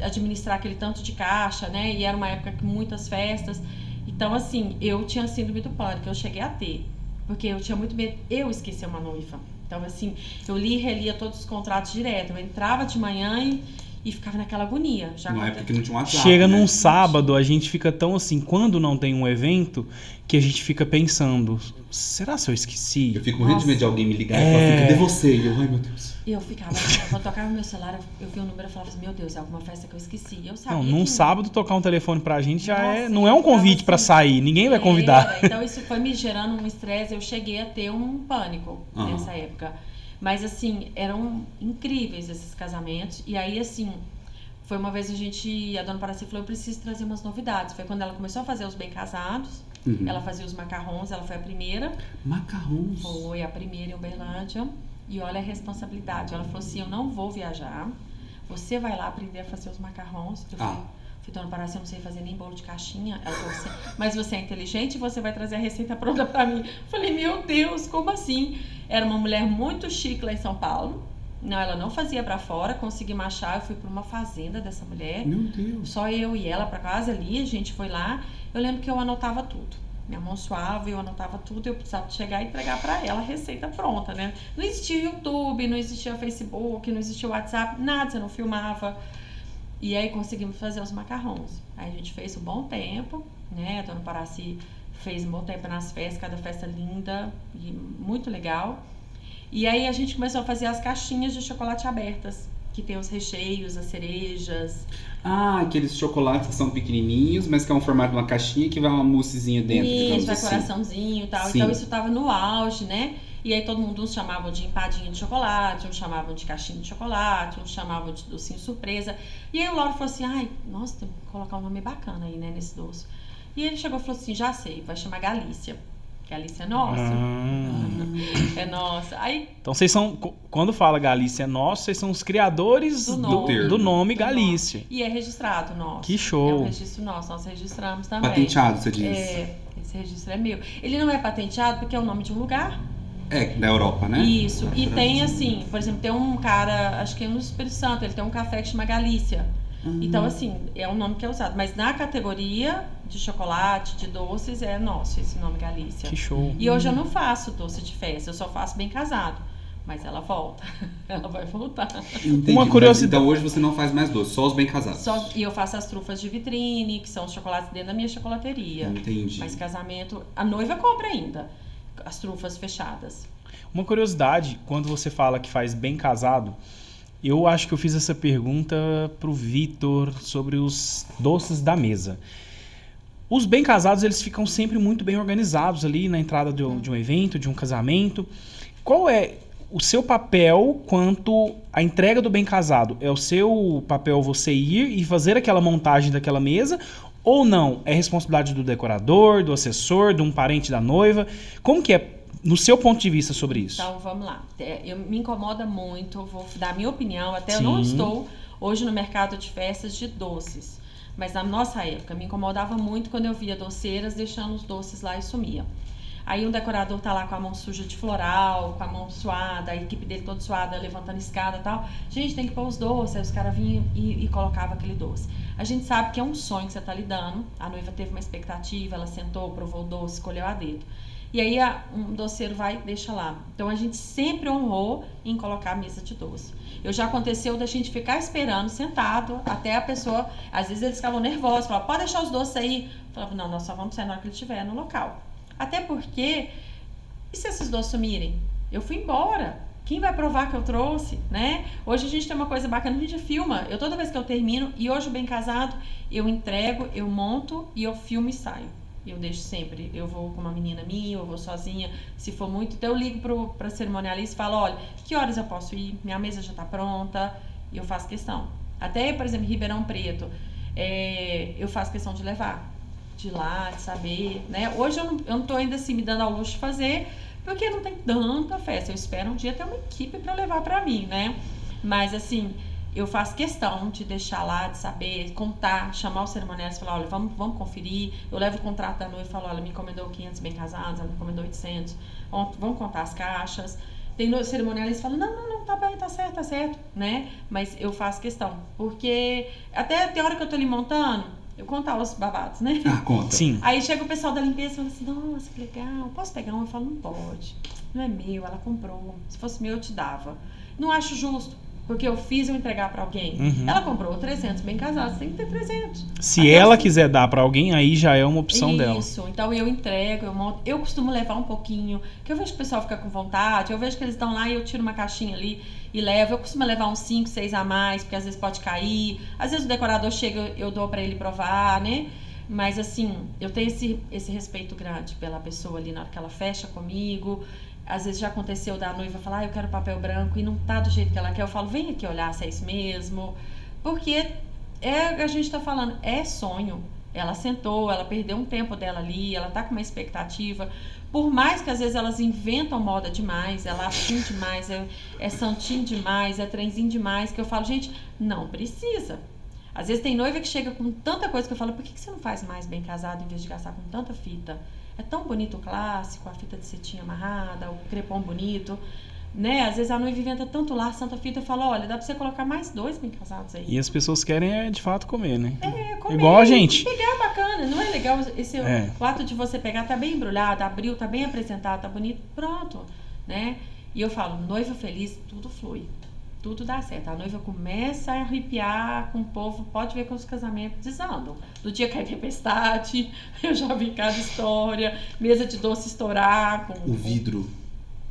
administrar aquele tanto de caixa, né? E era uma época com muitas festas. Então, assim, eu tinha síndrome do pânico, eu cheguei a ter, porque eu tinha muito medo, eu esqueci uma noiva. Então, assim, eu li e relia todos os contratos direto. Eu entrava de manhã e ficava naquela agonia. Numa época que não tinha WhatsApp, Chega né? num sábado, a gente fica tão assim, quando não tem um evento, que a gente fica pensando, será se eu esqueci? Eu fico morrendo de medo de alguém me ligar e falar assim, cadê você? E eu, ai meu Deus. E eu ficava, quando tocava no meu celular, eu vi o número e falava assim, meu Deus, é alguma festa que eu esqueci. Eu sabia Não, num que... sábado tocar um telefone pra gente já não é eu um convite ficava pra assim, sair, ninguém vai convidar. Então isso foi me gerando um estresse, eu cheguei a ter um pânico nessa época. Mas assim, eram incríveis esses casamentos. E aí assim, foi uma vez a dona Paraci falou, eu preciso trazer umas novidades. Foi quando ela começou a fazer os bem casados, ela fazia os macarrons, ela foi a primeira. Macarrons? Foi a primeira em Uberlândia. E olha a responsabilidade. Ela falou assim, eu não vou viajar, você vai lá aprender a fazer os macarrons. Eu falei, dona Paraci, eu não sei fazer nem bolo de caixinha. Ela falou assim, mas você é inteligente e você vai trazer a receita pronta pra mim. Eu falei, meu Deus, como assim? Era uma mulher muito chique lá em São Paulo. Não, ela não fazia pra fora, consegui achar. Eu fui pra uma fazenda dessa mulher. Meu Deus. Só eu e ela pra casa ali, a gente foi lá. Eu lembro que eu anotava tudo. Minha mão suava, eu anotava tudo. Eu precisava chegar e entregar pra ela a receita pronta, né? Não existia YouTube, não existia Facebook, não existia WhatsApp, nada, você não filmava. E aí conseguimos fazer os macarrons. Aí a gente fez um bom tempo, né? A dona Paraci fez um bom tempo nas festas, cada festa linda e muito legal. E aí a gente começou a fazer as caixinhas de chocolate abertas, que tem os recheios, as cerejas. Aqueles chocolates que são pequenininhos, mas que é um formato de uma caixinha que vai uma moussezinha dentro, digamos vai assim. coraçãozinho e tal. Sim. Então isso tava no auge, né? E aí todo mundo, uns chamavam de empadinha de chocolate, uns chamavam de caixinha de chocolate, uns chamavam de docinho surpresa. E aí o Lauro falou assim, nossa, tem que colocar um nome bacana aí, né, nesse doce. E ele chegou e falou assim, já sei, vai chamar Galícia. Galícia é nossa. É nossa. Aí, então vocês são, quando fala Galícia é nosso, vocês são os criadores do nome Galícia. E é registrado nosso. Que show. É um registro nosso, nós registramos também. Patenteado, você diz? Esse registro é meu. Ele não é patenteado porque é o nome de um lugar. Da Europa, né? Isso. E tem assim, por exemplo, tem um cara, acho que é no Espírito Santo, ele tem um café que chama Galícia. Então, assim, é um nome que é usado. Mas na categoria de chocolate, de doces, é nosso esse nome Galícia. Que show. E hoje eu não faço doce de festa, eu só faço bem casado. Mas ela volta. Ela vai voltar. Entendi. Uma curiosidade. Então hoje você não faz mais doce, só os bem casados. E eu faço as trufas de vitrine, que são os chocolates dentro da minha chocolateria. Entendi. Mas casamento, a noiva compra ainda. as trufas fechadas. Uma curiosidade, quando você fala que faz bem casado, eu acho que eu fiz essa pergunta pro Vitor sobre os doces da mesa. Os bem casados, eles ficam sempre muito bem organizados ali na entrada de um evento, de um casamento. Qual é o seu papel quanto à entrega do bem casado? É o seu papel você ir e fazer aquela montagem daquela mesa? Ou não? É responsabilidade do decorador, do assessor, de um parente da noiva? Como que é, no seu ponto de vista, sobre isso? Então, vamos lá. Me incomoda muito, vou dar a minha opinião, até eu Sim. não estou hoje no mercado de festas de doces. Mas na nossa época, me incomodava muito quando eu via doceiras deixando os doces lá e sumia. Aí um decorador tá lá com a mão suja de floral, com a mão suada, a equipe dele toda suada, levantando escada e tal. Gente, tem que pôr os doces. Aí os caras vinham e colocavam aquele doce. A gente sabe que é um sonho que você tá lidando. A noiva teve uma expectativa, ela sentou, provou o doce, escolheu a dedo. E aí um doceiro vai e deixa lá. Então a gente sempre honrou em colocar a mesa de doce. Já aconteceu da gente ficar esperando, sentado, até a pessoa... Às vezes eles ficavam nervosos, falavam, pode deixar os doces aí. Eu falava, não, nós só vamos sair na hora que ele estiver no local. Até porque, e se esses doces sumirem? Eu fui embora. Quem vai provar que eu trouxe, né? Hoje a gente tem uma coisa bacana, a gente filma. Toda vez que eu termino, e hoje o bem casado, eu entrego, eu monto e eu filmo e saio. Eu deixo sempre, eu vou com uma menina minha, eu vou sozinha, se for muito. Então eu ligo pra cerimonialista e falo, olha, que horas eu posso ir? Minha mesa já tá pronta, e eu faço questão. Até, por exemplo, Ribeirão Preto, eu faço questão de levar. De ir lá, de saber, né? Hoje eu não tô ainda assim me dando ao luxo de fazer, porque não tem tanta festa. Eu espero um dia ter uma equipe pra levar pra mim, né? Mas assim, eu faço questão de deixar lá, de saber, contar, chamar o cerimonialista e falar, olha, vamos conferir. Eu levo o contrato da noiva e falo, olha, me encomendou 500 bem casados, ela me encomendou 800. Vamos contar as caixas. Tem cerimonialista que fala, não, tá bem, tá certo, né? Mas eu faço questão, porque até tem hora que eu tô ali montando, eu contar os babados, né? Ah, conta. Sim. Aí chega o pessoal da limpeza e fala assim, nossa, que legal, posso pegar um? Eu falo, não pode, não é meu, ela comprou. Se fosse meu, eu te dava. Não acho justo, porque eu fiz eu entregar pra alguém. Uhum. Ela comprou 300 bem casados, tem que ter 300. Se Até ela assim, quiser dar pra alguém, aí já é uma opção dela. Isso, então eu entrego, eu monto. Eu costumo levar um pouquinho, que eu vejo que o pessoal fica com vontade, eu vejo que eles estão lá e eu tiro uma caixinha ali e levo. Eu costumo levar uns 5, 6 a mais, porque às vezes pode cair. Às vezes o decorador chega, eu dou pra ele provar, né? Mas assim, eu tenho esse respeito grande pela pessoa ali na hora que ela fecha comigo. Às vezes já aconteceu da noiva falar, eu quero papel branco e não tá do jeito que ela quer. Eu falo, vem aqui olhar se é isso mesmo. Porque a gente tá falando, é sonho. Ela sentou, ela perdeu um tempo dela ali, ela tá com uma expectativa. Por mais que às vezes elas inventam moda demais, é latim demais, é santinho demais, é trenzinho demais, que eu falo, gente, não precisa. Às vezes tem noiva que chega com tanta coisa que eu falo, por que você não faz mais bem casado em vez de gastar com tanta fita? É tão bonito o clássico, a fita de cetim amarrada, o crepom bonito, né? Às vezes a noiva inventa tanto laço, tanta fita, eu falo, olha, dá pra você colocar mais 2 bem casados aí. E as pessoas querem, de fato, comer, né? Comer, igual a gente. Pegar bacana, não é legal o ato de você pegar, tá bem embrulhado, abriu, tá bem apresentado, tá bonito, pronto, né? E eu falo, noiva feliz, tudo flui. Tudo dá certo. A noiva começa a arrepiar com o povo, pode ver que os casamentos desandam. Do dia que é tempestade, eu já vi cada história, mesa de doce estourar. O vidro.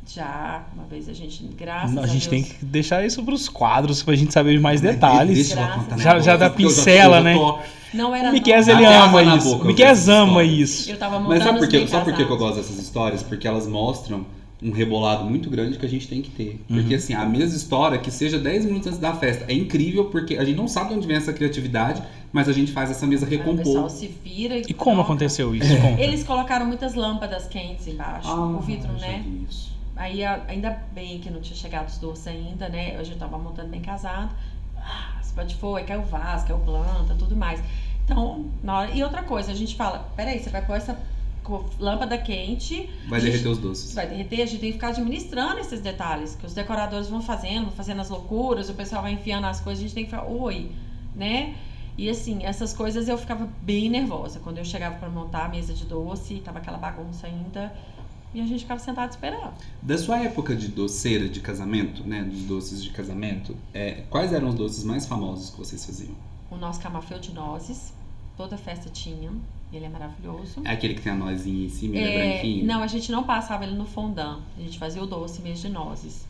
Já, uma vez a gente, graças a Deus... A gente tem que deixar isso pros quadros pra gente saber mais detalhes. Deixa eu contar, já, né? já dá pincela, né? Não era O Miquel, ele Até ama água na isso. boca O Miquel eu vejo ama histórias. isso. Eu tava Mas montando sabe por que eu gosto dessas histórias? Porque elas mostram um rebolado muito grande que a gente tem que ter. Porque assim, a mesma história que seja 10 minutos antes da festa é incrível porque a gente não sabe de onde vem essa criatividade, mas a gente faz essa mesa O pessoal recompor. se vira E como aconteceu isso? Conta. Eles colocaram muitas lâmpadas quentes embaixo, o vidro, já né? vi isso. Aí, ainda bem que não tinha chegado os doces ainda, né? Hoje eu tava montando bem casado. Aí caiu vaso, caiu planta, tudo mais. Então, na hora... E outra coisa, a gente fala, peraí, você vai pôr essa lâmpada quente... Vai derreter os doces. Vai derreter, a gente tem que ficar administrando esses detalhes, que os decoradores vão fazendo as loucuras, o pessoal vai enfiando as coisas, a gente tem que falar, oi, né? E assim, essas coisas eu ficava bem nervosa. Quando eu chegava pra montar a mesa de doce, tava aquela bagunça ainda... E a gente ficava sentado esperando. Da sua época de doceira de casamento, né, dos doces de casamento, quais eram os doces mais famosos que vocês faziam? O nosso camafeu de nozes, toda festa tinha. Ele é maravilhoso. É aquele que tem a nozinha em cima, ele é branquinho? Não, a gente não passava ele no fondant. A gente fazia o doce mesmo de nozes.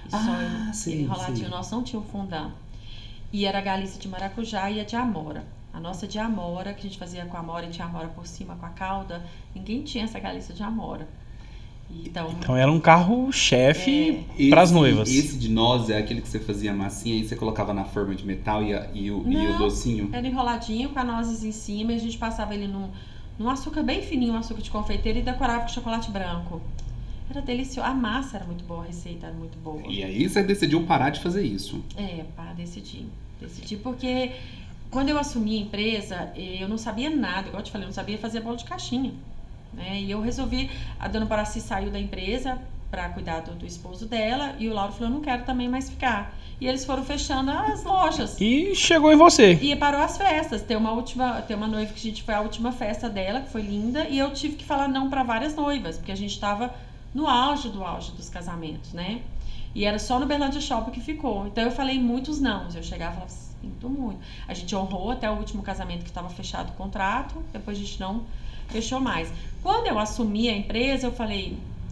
E só sim, ele enroladinho. sim. Nós não tinha o fondant. E era a Galícia de maracujá e a de amora. A nossa de amora, que a gente fazia com a amora e tinha amora por cima com a calda, ninguém tinha essa Galícia de amora. Então era um carro-chefe para as Esse- noivas. Esse de nozes é aquele que você fazia massinha e você colocava na forma de metal e o Não. docinho? Era enroladinho com a nozes em cima e a gente passava ele num açúcar bem fininho, um açúcar de confeiteiro e decorava com chocolate branco. Era delicioso. A massa era muito boa, a receita era muito boa. E aí você decidiu parar de fazer isso. Decidi. Decidi porque quando eu assumi a empresa, eu não sabia nada, igual eu te falei, eu não sabia fazer bolo de caixinha. Né? E eu resolvi, a dona Paraci saiu da empresa para cuidar do esposo dela e o Lauro falou, eu não quero também mais ficar. E eles foram fechando as lojas. E chegou em você. E parou as festas. Tem uma noiva que a gente foi a última festa dela, que foi linda, e eu tive que falar não para várias noivas, porque a gente estava no auge dos casamentos, né? E era só no Berlândia Shopping que ficou. Então eu falei muitos não. Eu chegava e falava, sinto muito. A gente honrou até o último casamento que estava fechado o contrato, depois a gente não fechou mais. Quando eu assumi a empresa,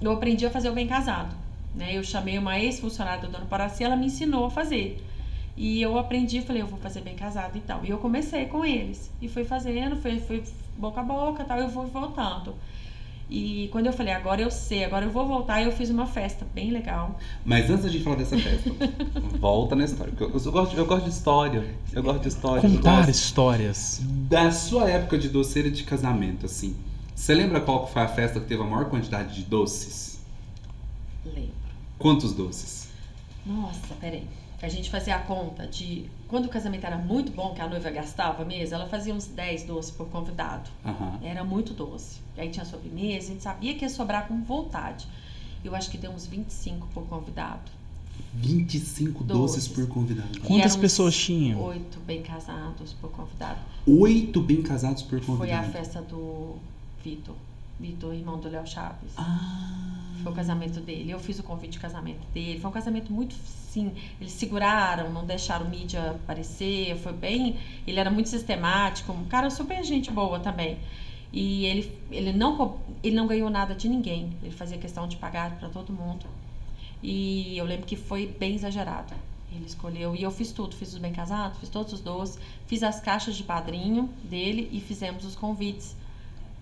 eu aprendi a fazer o bem casado. Né? Eu chamei uma ex-funcionária da Dona Paraci, ela me ensinou a fazer. E eu aprendi, falei, eu vou fazer bem casado e tal. E eu comecei com eles. E fui fazendo, fui boca a boca e tal, eu vou voltando. E quando eu falei, agora eu sei, agora eu vou voltar, eu fiz uma festa bem legal. Mas antes de falar dessa festa, volta na história. Porque eu gosto de história. Eu gosto de história. eu Contar gosto histórias. Da sua época de doceira de casamento, assim. Você lembra qual foi a festa que teve a maior quantidade de doces? Lembro. Quantos doces? Nossa, peraí. A gente fazia a conta de... Quando o casamento era muito bom, que a noiva gastava mesmo, ela fazia uns 10 doces por convidado. Aham. Era muito doce. E aí tinha sobremesa, a gente sabia que ia sobrar com vontade. Eu acho que deu uns 25 por convidado. 25 doces por convidado. E Quantas eram pessoas uns tinham? 8 bem casados por convidado. 8 bem casados por convidado. Foi a festa do Vitor, irmão do Léo Chaves. Ah. Foi o casamento dele. Eu fiz o convite de casamento dele. Foi um casamento muito, sim. Eles seguraram, não deixaram mídia aparecer. Foi bem. Ele era muito sistemático. Um cara super gente boa também. E ele não ganhou nada de ninguém. Ele fazia questão de pagar para todo mundo. E eu lembro que foi bem exagerado. Ele escolheu. E eu fiz tudo. Fiz os bem casados, fiz todos os doces. Fiz as caixas de padrinho dele e fizemos os convites.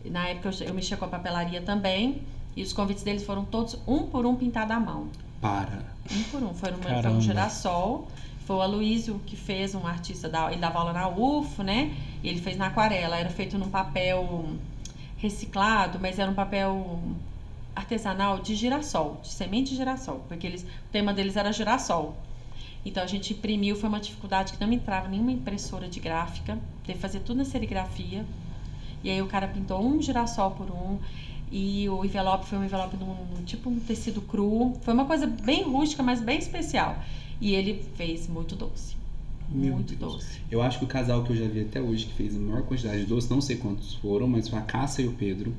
Na época eu mexia com a papelaria também. E os convites deles foram todos, um por um, pintado à mão. Para. Um por um. Foi Caramba. um girassol. Foi o Aloysio que fez, um artista, ele dava aula na UFO, né? E ele fez na aquarela. Era feito num papel reciclado, mas era um papel artesanal de girassol, de semente de girassol. Porque o tema deles era girassol. Então a gente imprimiu, foi uma dificuldade que não entrava nenhuma impressora de gráfica. Teve que fazer tudo na serigrafia. E aí o cara pintou um girassol por um. E o envelope foi um envelope tipo um tecido cru. Foi uma coisa bem rústica, mas bem especial. E ele fez muito doce. Meu muito Deus. doce. Eu acho que o casal que eu já vi até hoje que fez a maior quantidade de doces, não sei quantos foram, mas foi a Cássia e o Pedro.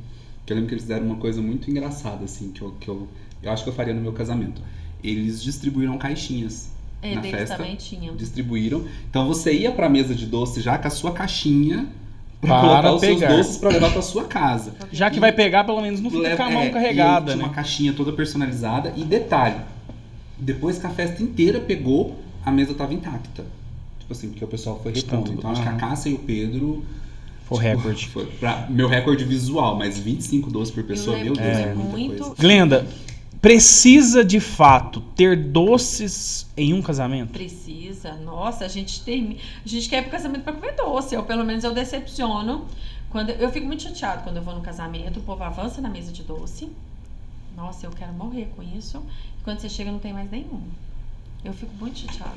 Que eu lembro que eles fizeram uma coisa muito engraçada, assim, que eu acho que eu faria no meu casamento. Eles distribuíram caixinhas na Deles festa. também tinham. Distribuíram. Então você ia pra mesa de doce já com a sua caixinha pra Para colocar os seus pegar. doces pra levar pra sua casa. Já que vai pegar, pelo menos não fica com a mão carregada, e tinha né? uma caixinha toda personalizada. E detalhe, depois que a festa inteira pegou, a mesa tava intacta. Tipo assim, porque o pessoal foi repondo. Tanto- Então acho que a Cássia e o Pedro... Foi o recorde. Foi meu recorde visual, mas 25 doces por pessoa, meu Deus, é muita muito. coisa. Glenda, precisa de fato ter doces em um casamento? Precisa. Nossa, a gente quer ir pro casamento pra comer doce. Ou pelo menos eu decepciono. Eu fico muito chateada quando eu vou no casamento, o povo avança na mesa de doce. Nossa, eu quero morrer com isso. E quando você chega, não tem mais nenhum. Eu fico muito chateada.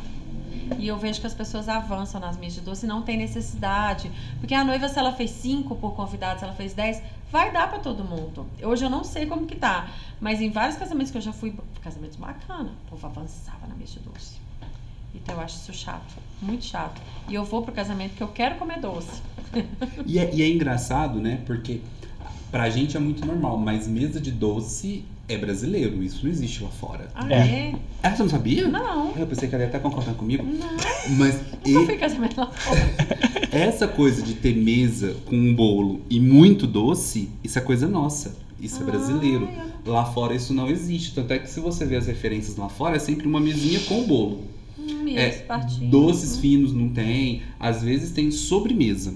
E eu vejo que as pessoas avançam nas mesas de doce e não tem necessidade. Porque a noiva, se ela fez 5 por convidado, se ela fez 10, vai dar pra todo mundo. Hoje eu não sei como que tá. Mas em vários casamentos que eu já fui, casamentos bacana, o povo avançava na mesa de doce. Então eu acho isso chato. Muito chato. E eu vou pro casamento porque eu quero comer doce. E é engraçado, né? Porque pra gente é muito normal, mas mesa de doce é brasileiro, isso não existe lá fora. Ah, É. é? Ah, você não sabia? Não. Eu pensei que ela ia até concordar comigo. Não. Mas Nunca fui em casamento lá fora. essa coisa de ter mesa com um bolo e muito doce, isso é coisa nossa. Isso é brasileiro. Lá fora isso não existe. Tanto é que se você vê as referências lá fora, é sempre uma mesinha com bolo. Doces finos não tem. Às vezes tem sobremesa.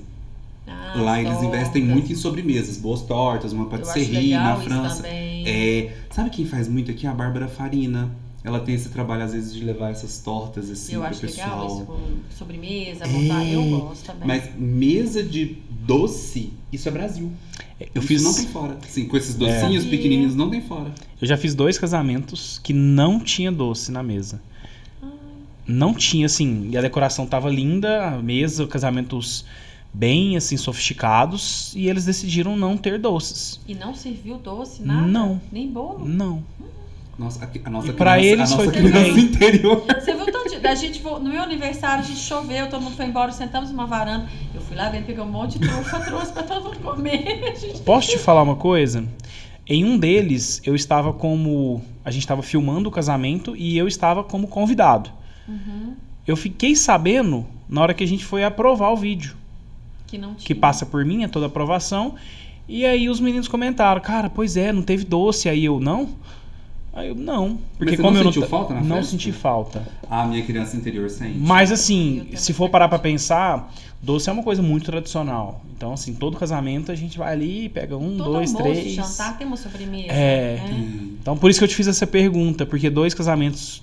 Lá eles investem muito em sobremesas. Boas tortas, uma patisserie na França. Sabe quem faz muito aqui? A Bárbara Farina. Ela tem esse trabalho, às vezes, de levar essas tortas assim pro pessoal. Eu acho legal isso com sobremesa, montar. Eu gosto também. Mas mesa de doce, isso é Brasil. Isso não tem fora. Sim, com esses docinhos pequenininhos não tem fora. Eu já fiz 2 casamentos que não tinha doce na mesa. Não tinha, assim, e a decoração tava linda, a mesa, casamentos bem, assim, sofisticados, e eles decidiram não ter doces. E não serviu doce, nada? Não. Nem bolo? Não. Nossa, a nossa e pra eles foi tudo bem. Interior. Você viu tanto a gente no meu aniversário, a gente choveu, todo mundo foi embora, sentamos numa varanda. Eu fui lá dentro, peguei um monte de trufa, trouxe pra todo mundo comer. Posso te falar uma coisa? Em um deles, eu estava como... A gente estava filmando o casamento e eu estava como convidado. Eu fiquei sabendo na hora que a gente foi aprovar o vídeo. Que não tinha. Que passa por mim, é toda aprovação. E aí os meninos comentaram, cara, pois é, não teve doce. Aí eu, não? Aí eu, não. Porque mas você como não eu sentiu falta na não festa? senti falta. Ah, minha criança interior sente. Mas assim, se for parar pra pensar, doce é uma coisa muito tradicional. Então assim, todo casamento a gente vai ali, pega 1, 2, 3... jantar tem uma sobremesa. Então por isso que eu te fiz essa pergunta, porque 2 casamentos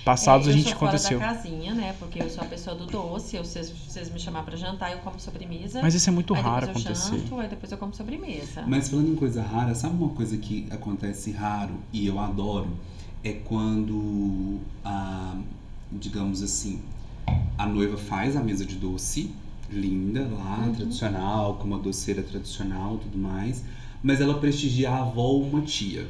passados a gente aconteceu. Eu sou fora da casinha, né? Porque eu sou a pessoa do doce. Vocês me chamar pra jantar, eu como sobremesa. Mas isso é muito raro depois acontecer. Eu janto, aí depois eu como sobremesa. Mas falando em coisa rara, sabe uma coisa que acontece raro e eu adoro? É quando, digamos assim, a noiva faz a mesa de doce, linda lá, tradicional, com uma doceira tradicional e tudo mais, mas ela prestigia a avó ou uma tia.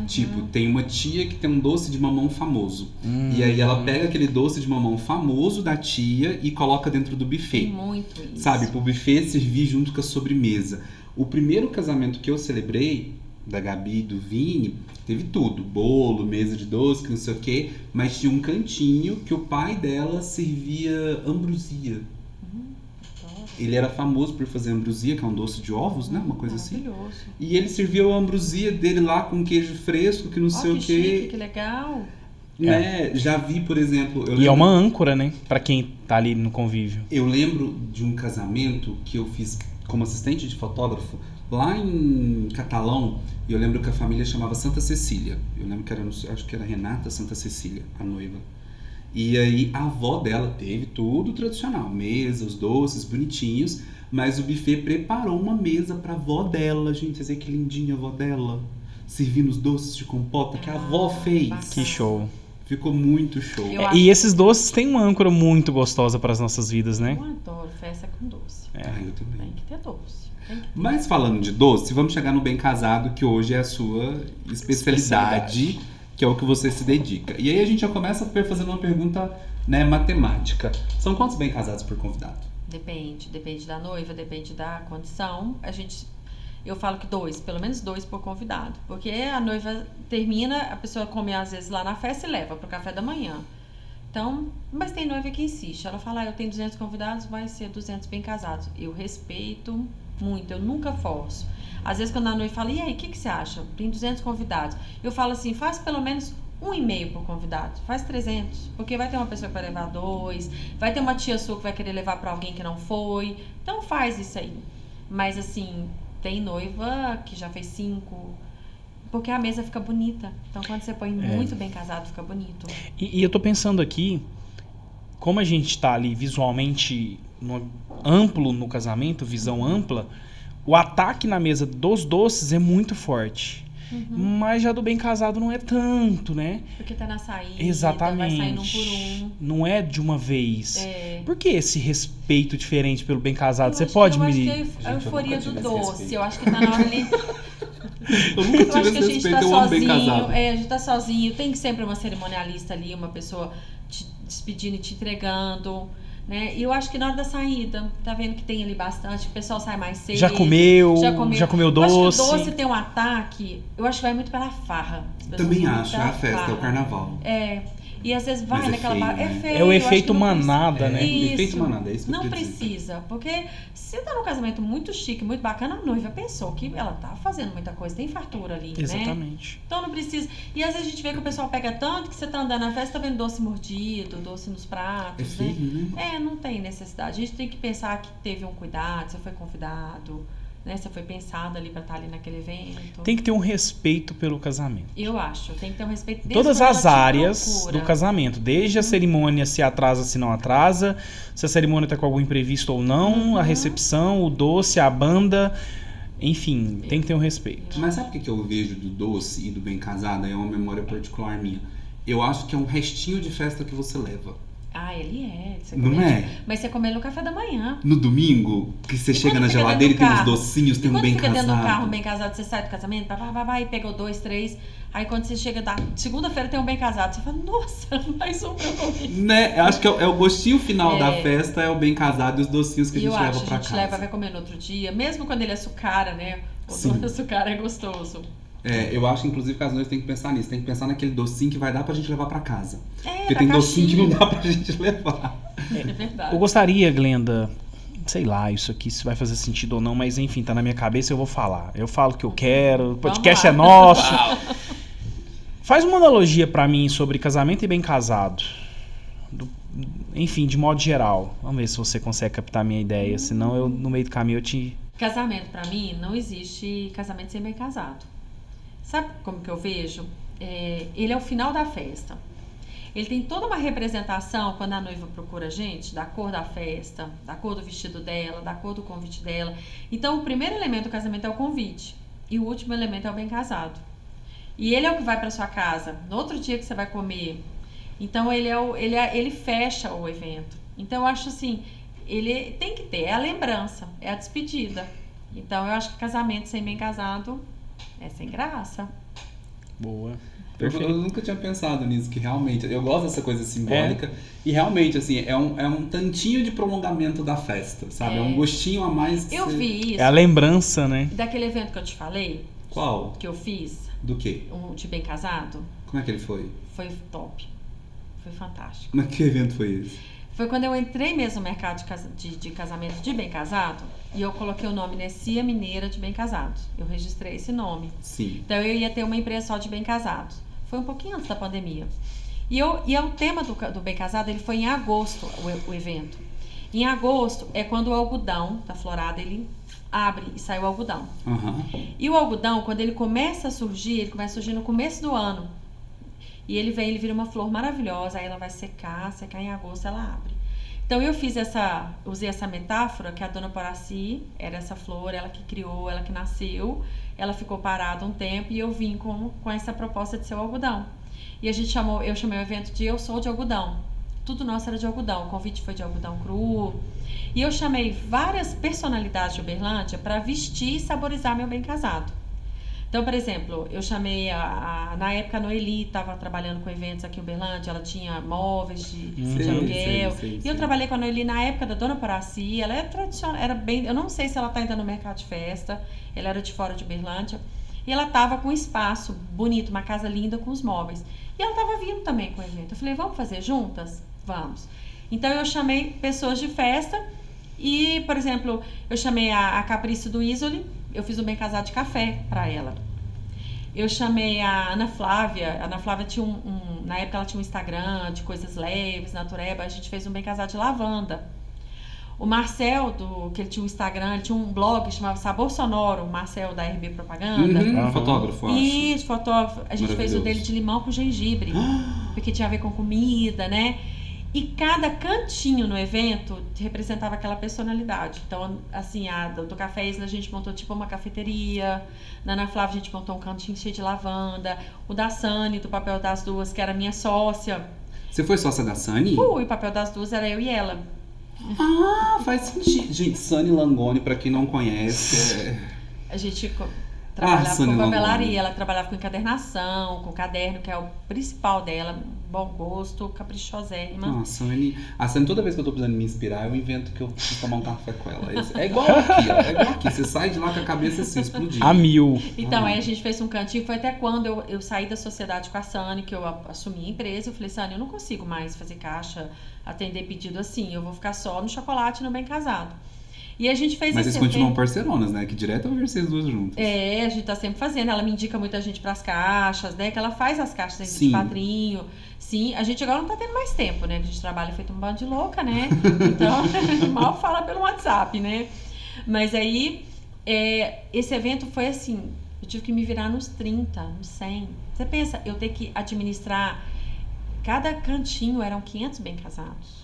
Tipo, tem uma tia que tem um doce de mamão famoso. E aí ela pega aquele doce de mamão famoso da tia e coloca dentro do buffet. Tem muito isso. Sabe, pro buffet servir junto com a sobremesa. O primeiro casamento que eu celebrei, da Gabi e do Vini, teve tudo. Bolo, mesa de doce, que não sei o quê. Mas tinha um cantinho que o pai dela servia ambrosia. Ele era famoso por fazer ambrosia, que é um doce de ovos, né? Uma coisa assim. E ele servia a ambrosia dele lá com queijo fresco, que não sei o quê. Chique, que legal. Já vi, por exemplo... E é uma âncora, né? Pra quem tá ali no convívio. Eu lembro de um casamento que eu fiz como assistente de fotógrafo lá em Catalão. E eu lembro que a família chamava Santa Cecília. Eu lembro que era, acho que era Renata Santa Cecília, a noiva. E aí a avó dela teve tudo tradicional, mesa, os doces bonitinhos, mas o buffet preparou uma mesa pra avó dela, gente, vocês veem que lindinha a avó dela, servindo os doces de compota que a avó fez. Bacana. Que show. Ficou muito show. E esses doces têm uma âncora muito gostosa para as nossas vidas, né? Eu adoro festa com doce. Eu também. Tem que ter doce. Mas falando de doce, vamos chegar no Bem Casado, que hoje é a sua especialidade. Que é o que você se dedica. E aí a gente já começa fazendo uma pergunta, né, matemática. São quantos bem casados por convidado? Depende da noiva, depende da condição. Eu falo que 2, pelo menos 2 por convidado. Porque a noiva termina, a pessoa come às vezes lá na festa e leva pro café da manhã. Então, mas tem noiva que insiste. Ela fala, eu tenho 200 convidados, vai ser 200 bem casados. Eu respeito muito, eu nunca forço. Às vezes quando a noiva fala, e aí, o que você acha? Tem 200 convidados. Eu falo assim, faz pelo menos 1,5 por convidado. Faz 300. Porque vai ter uma pessoa que vai levar 2. Vai ter uma tia sua que vai querer levar pra alguém que não foi. Então faz isso aí. Mas assim, tem noiva que já fez 5. Porque a mesa fica bonita. Então quando você põe muito bem casado, fica bonito. E eu tô pensando aqui, como a gente tá ali visualmente amplo no casamento, visão ampla, o ataque na mesa dos doces é muito forte. Mas já do bem casado não é tanto, né? Porque tá na saída, exatamente. vai saindo um por um. Não é de uma vez. Por que esse respeito diferente pelo bem casado? Você pode me... me... Eu acho que é a euforia do doce. Eu acho que tá na hora ali... Eu nunca tive esse respeito, eu amo bem casado. A gente tá sozinho, tem sempre uma cerimonialista ali, uma pessoa te despedindo e te entregando. né? E eu acho que na hora da saída, tá vendo que tem ali bastante, o pessoal sai mais cedo. Já comeu doce. Eu acho que o doce tem um ataque, eu acho que vai muito pela farra. As pessoas Também vão acho, é pela a festa, é o farra. carnaval. E às vezes vai Mas é naquela feio, barra. né? É feio. É o eu acho efeito que não manada, precisa. né? Isso. Efeito manada, é isso que eu Não queria dizer. precisa, porque se tá num casamento muito chique, muito bacana, a noiva pensou que ela tá fazendo muita coisa, tem fartura ali, né? Exatamente. Então não precisa. E às vezes a gente vê que o pessoal pega tanto que você tá andando na festa, tá vendo doce mordido, doce nos pratos, É feio, né? Não tem necessidade. A gente tem que pensar que teve um cuidado, você foi convidado, né? Você foi pensado ali pra estar ali naquele evento. Tem que ter um respeito pelo casamento. Eu acho, tem que ter um respeito desde Todas quando as ela te áreas procura. do casamento, desde a cerimônia, se atrasa, se não atrasa, se a cerimônia tá com algum imprevisto ou não, a recepção, o doce, a banda, enfim, tem que ter um respeito. Mas sabe o que eu vejo do doce e do bem casado? É uma memória particular minha. Eu acho que é um restinho de festa que você leva. Ele é. Você Não come- é? Mas você come ele no café da manhã. No domingo, que você E chega quando na fica geladeira e dentro tem do uns carro? docinhos, tem um quando bem fica dentro do carro, casado. bem casado, você sai do casamento, e pegou 2, 3. Aí quando você chega da segunda-feira tem um bem casado. Você fala, nossa, mais um pra eu comer. Né? Eu acho que é o gostinho final É. da festa, é o bem casado e os docinhos que a E gente eu leva acho, pra a gente casa. leva, vai comer no outro dia. Mesmo quando ele açucara, né? O Sim. doce de açucar é gostoso. Eu acho, inclusive, que as noites têm que pensar nisso. Tem que pensar naquele docinho que vai dar pra gente levar pra casa. Porque da tem docinho que caixinha. não dá pra gente levar. É verdade. Eu gostaria, Glenda, sei lá, isso aqui se vai fazer sentido ou não, mas enfim, tá na minha cabeça, eu vou falar. Eu falo o que eu quero, o podcast lá. é nosso. Faz uma analogia pra mim sobre casamento e bem casado. Enfim, de modo geral. Vamos ver se você consegue captar a minha ideia, senão eu, no meio do caminho, eu te... Casamento, pra mim, não existe casamento sem bem casado. Sabe como que eu vejo? Ele é o final da festa. Ele tem toda uma representação quando a noiva procura a gente, da cor da festa, da cor do vestido dela, da cor do convite dela. Então, o primeiro elemento do casamento é o convite. E o último elemento é o bem casado. E ele é o que vai pra sua casa, no outro dia que você vai comer. Então, ele fecha o evento. Então, eu acho assim, ele tem que ter, é a lembrança, é a despedida. Então, eu acho que casamento sem bem casado é sem graça. Boa. Eu Perfeito. nunca tinha pensado nisso, que realmente, eu gosto dessa coisa simbólica. E realmente, assim, é um tantinho de prolongamento da festa, sabe? É um gostinho a mais que Eu você... vi isso É a lembrança, né? daquele evento que eu te falei, Qual? que eu fiz, Do quê? um de bem casado. Como é que ele foi? Foi top. Foi fantástico. Mas que evento foi esse? Foi quando eu entrei mesmo no mercado de casamento de bem casado e eu coloquei o nome Nessia Mineira de Bem Casados. Eu registrei esse nome. Sim. Então eu ia ter uma empresa só de bem casados. Foi um pouquinho antes da pandemia. E o tema do bem casado, ele foi em agosto, o evento. Em agosto é quando o algodão da florada, ele abre e sai o algodão. Aham. E o algodão, quando ele começa a surgir, ele começa a surgir no começo do ano. E ele vira uma flor maravilhosa, aí ela vai secar em agosto ela abre. Então eu usei essa metáfora que a dona Poraci era essa flor, ela que criou, ela que nasceu, ela ficou parada um tempo e eu vim com essa proposta de ser o algodão. E eu chamei o evento de Eu Sou de Algodão. Tudo nosso era de algodão, o convite foi de algodão cru. E eu chamei várias personalidades de Uberlândia para vestir e saborizar meu bem casado. Então, por exemplo, eu chamei na época a Noeli estava trabalhando com eventos aqui em Uberlândia, ela tinha móveis de aluguel. E eu trabalhei com a Noeli na época da Dona Poraci, ela é tradicional, eu não sei se ela está ainda no mercado de festa, ela era de fora de Uberlândia. E ela estava com um espaço bonito, uma casa linda com os móveis. E ela estava vindo também com o evento. Eu falei, vamos fazer juntas? Vamos. Então eu chamei pessoas de festa e, por exemplo, eu chamei a Caprice do Isoli, eu fiz um bem casado de café para ela. Eu chamei a Ana Flávia tinha na época ela tinha um Instagram de coisas leves, natureba, a gente fez um bem casado de lavanda. O Marcel, que ele tinha um Instagram, ele tinha um blog que chamava Sabor Sonoro, o Marcel da RB Propaganda. Fotógrafo, acho. Isso, fotógrafo. A gente fez o dele de limão com gengibre, porque tinha a ver com comida, né? E cada cantinho no evento representava aquela personalidade. Então, assim, do Café Isla a gente montou tipo uma cafeteria. Na Ana Flávia a gente montou um cantinho cheio de lavanda. O da Sani, do Papel das Duas, que era minha sócia. Você foi sócia da Sani? O Papel das Duas era eu e ela. Ah, faz sentido. Gente, Sani Langoni, pra quem não conhece, A gente trabalhava Sani com Langoni. papelaria, ela trabalhava com encadernação, com caderno, que é o principal dela, bom gosto, caprichosérrima. Nossa, a Sani, toda vez que eu tô precisando me inspirar, eu invento que eu preciso tomar um café com ela. É igual aqui, ó. É igual aqui. Você sai de lá com a cabeça assim, explodindo. A mil. Então, aí a gente fez um cantinho, foi até quando eu saí da sociedade com a Sani, que eu assumi a empresa, eu falei, Sani, eu não consigo mais fazer caixa, atender pedido assim, eu vou ficar só no chocolate e no bem casado. E a gente fez Mas esse vocês continuam evento. parceironas, né? Que direto eu ver vocês duas juntas. A gente tá sempre fazendo, ela me indica muita gente pras caixas, né, que ela faz as caixas Sim. de padrinho. Sim, a gente agora não tá tendo mais tempo, né, que a gente trabalha feito um bando de louca, né, então mal fala pelo WhatsApp, né. Mas aí, esse evento foi assim, eu tive que me virar nos 30, nos 100. Você pensa, eu ter que administrar, cada cantinho eram 500 bem casados.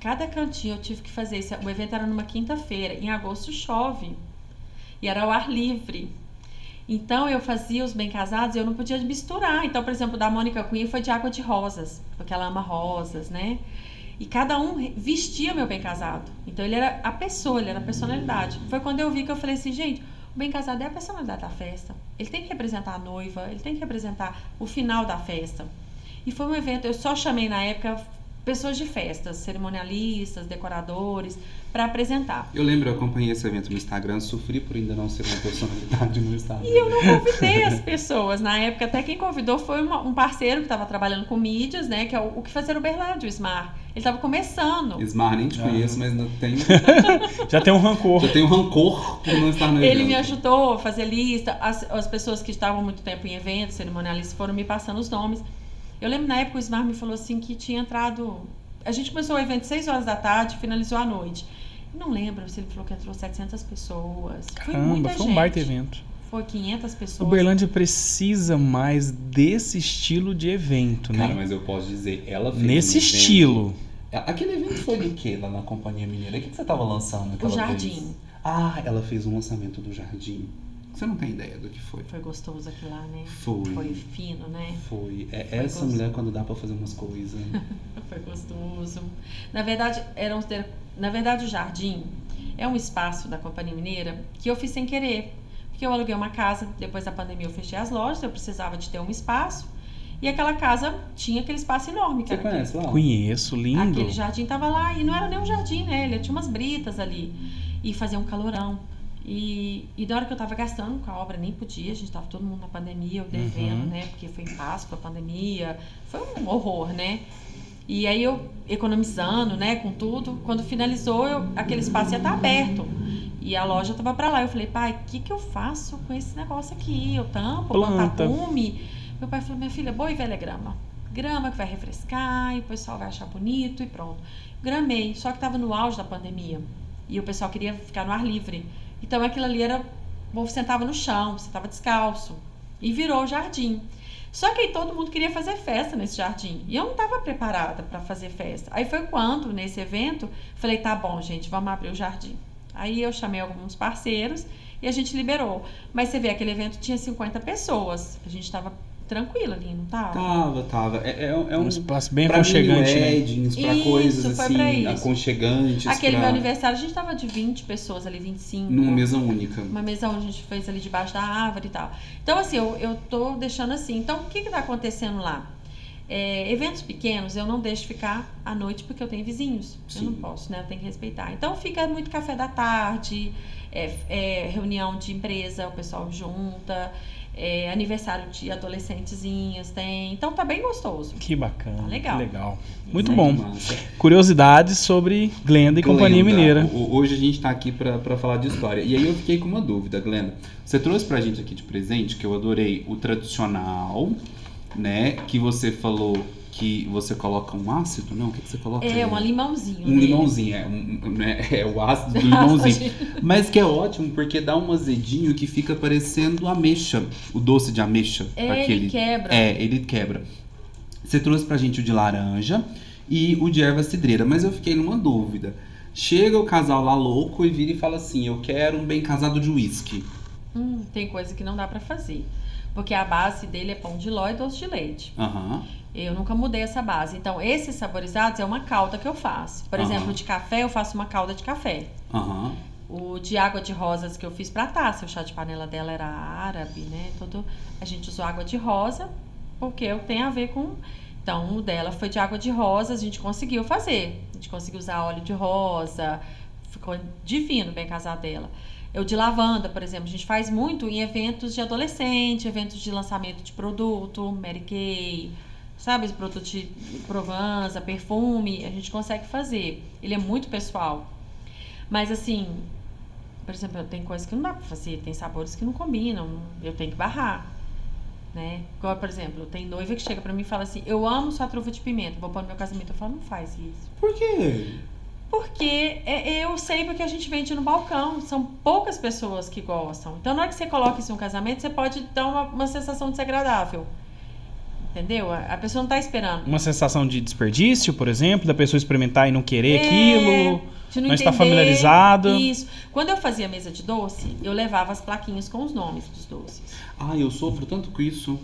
Cada cantinho eu tive que fazer isso. O evento era numa quinta-feira. Em agosto chove. E era ao ar livre. Então eu fazia os bem casados e eu não podia misturar. Então, por exemplo, da Mônica Cunha foi de água de rosas. Porque ela ama rosas, né? E cada um vestia meu bem casado. Então ele era a pessoa, ele era a personalidade. Foi quando eu vi que eu falei assim, gente, o bem casado é a personalidade da festa. Ele tem que representar a noiva, ele tem que representar o final da festa. E foi um evento, eu só chamei na época pessoas de festas, cerimonialistas, decoradores, para apresentar. Eu lembro, eu acompanhei esse evento no Instagram, sofri por ainda não ser uma personalidade no Instagram. E eu não convidei as pessoas. Na época, até quem convidou foi um parceiro que estava trabalhando com mídias, né? Que é o que fazia o Uberlândia, o Smar. Ele estava começando. Smar, nem te conheço, mas não tenho... Já tem um rancor. Já tenho rancor por não estar no evento. Ele me ajudou a fazer lista. As pessoas que estavam muito tempo em eventos, cerimonialistas, foram me passando os nomes. Eu lembro na época o Smar me falou assim que tinha entrado... A gente começou o evento 6 horas da tarde, finalizou à noite. Não lembro se ele falou que entrou 700 pessoas. Caramba, foi muita foi um gente. baita evento. Foi 500 pessoas. Uberlândia precisa mais desse estilo de evento, né? Cara, mas eu posso dizer, ela fez Nesse um evento- estilo. Aquele evento foi do quê lá na Companhia Mineira? O que você tava lançando aquela O Jardim. vez? Ah, ela fez um lançamento do Jardim. Você não tem ideia do que foi. Foi gostoso aquilo lá, né? Foi. Foi fino, né? Foi. Foi Essa gostoso. mulher quando dá pra fazer umas coisas. Foi gostoso. Na verdade, o Jardim é um espaço da Companhia Mineira que eu fiz sem querer. Porque eu aluguei uma casa, depois da pandemia eu fechei as lojas, eu precisava de ter um espaço. E aquela casa tinha aquele espaço enorme. Que Você era conhece lá? Conheço, lindo. Aquele jardim tava lá, e não era nem um jardim, né? Ele tinha umas britas ali. E fazia um calorão. E na hora que eu tava gastando com a obra, nem podia, a gente tava todo mundo na pandemia, eu devendo, né? Porque foi em Páscoa, a pandemia. Foi um horror, né? E aí eu economizando, né, com tudo. Quando finalizou, aquele espaço ia estar aberto. E a loja tava pra lá. Eu falei, pai, o que eu faço com esse negócio aqui? Eu tampo, Planta. tapume. Meu pai falou, minha filha, boa e velha grama. Grama que vai refrescar e o pessoal vai achar bonito e pronto. Gramei, só que tava no auge da pandemia. E o pessoal queria ficar no ar livre. Então aquilo ali era... O povo sentava no chão, sentava descalço. E virou o jardim. Só que aí todo mundo queria fazer festa nesse jardim. E eu não estava preparada para fazer festa. Aí foi quando, nesse evento, falei, tá bom, gente, vamos abrir o jardim. Aí eu chamei alguns parceiros e a gente liberou. Mas você vê, aquele evento tinha 50 pessoas. A gente estava tranquila ali, não tava? Tava. É Um espaço bem pra aconchegante, né? weddings, pra Isso, coisas foi assim, pra isso. aconchegantes. Aquele pra... meu aniversário, a gente tava de 20 pessoas ali, 25. Numa mesa única. Uma mesa onde a gente fez ali debaixo da árvore e tal. Então, assim, eu tô deixando assim. Então, o que tá acontecendo lá? Eventos pequenos, eu não deixo ficar à noite porque eu tenho vizinhos. Sim. Eu não posso, né? Eu tenho que respeitar. Então, fica muito café da tarde, reunião de empresa, o pessoal junta, aniversário de adolescentezinhas tem. Então, tá bem gostoso. Que bacana. Tá legal. Que legal. Isso Muito aí. bom. Massa. Curiosidades sobre Glenda e Companhia Glenda, Mineira. Hoje a gente tá aqui pra falar de história. E aí eu fiquei com uma dúvida, Glenda. Você trouxe pra gente aqui de presente, que eu adorei, o tradicional, né? Que você falou que você coloca um ácido, não? O que você coloca? Um limãozinho. Um nele. limãozinho, é o ácido do limãozinho. Mas que é ótimo, porque dá um azedinho que fica parecendo ameixa, o doce de ameixa. Ele quebra. Ele quebra. Você trouxe pra gente o de laranja e o de erva cidreira, mas eu fiquei numa dúvida. Chega o casal lá louco e vira e fala assim, eu quero um bem casado de uísque. Tem coisa que não dá pra fazer. Porque a base dele é pão de ló e doce de leite. Aham. Eu nunca mudei essa base. Então, esses saborizados é uma calda que eu faço. Por exemplo, de café, eu faço uma calda de café. Aham. O de água de rosas que eu fiz pra taça, o chá de panela dela era árabe, né? A gente usou água de rosa, porque tem a ver com Então, o dela foi de água de rosas, a gente conseguiu fazer. A gente conseguiu usar óleo de rosa, ficou divino o bem casado dela. Eu de lavanda, por exemplo, a gente faz muito em eventos de adolescente, eventos de lançamento de produto, Mary Kay, sabe, esse produto de Provanza, perfume, a gente consegue fazer. Ele é muito pessoal. Mas assim, por exemplo, tem coisas que não dá pra fazer, tem sabores que não combinam, eu tenho que barrar. Né? Igual, por exemplo, tem noiva que chega pra mim e fala assim: eu amo sua trufa de pimenta, vou pôr no meu casamento. Eu falo: não faz isso. Por quê? Porque eu sei porque a gente vende no balcão. São poucas pessoas que gostam. Então, na hora que você coloca isso no casamento, você pode dar uma sensação desagradável. Entendeu? A pessoa não tá esperando. Uma sensação de desperdício, por exemplo, da pessoa experimentar e não querer aquilo, de não estar familiarizada. Isso. Quando eu fazia mesa de doce, eu levava as plaquinhas com os nomes dos doces. Ah, eu sofro tanto com isso.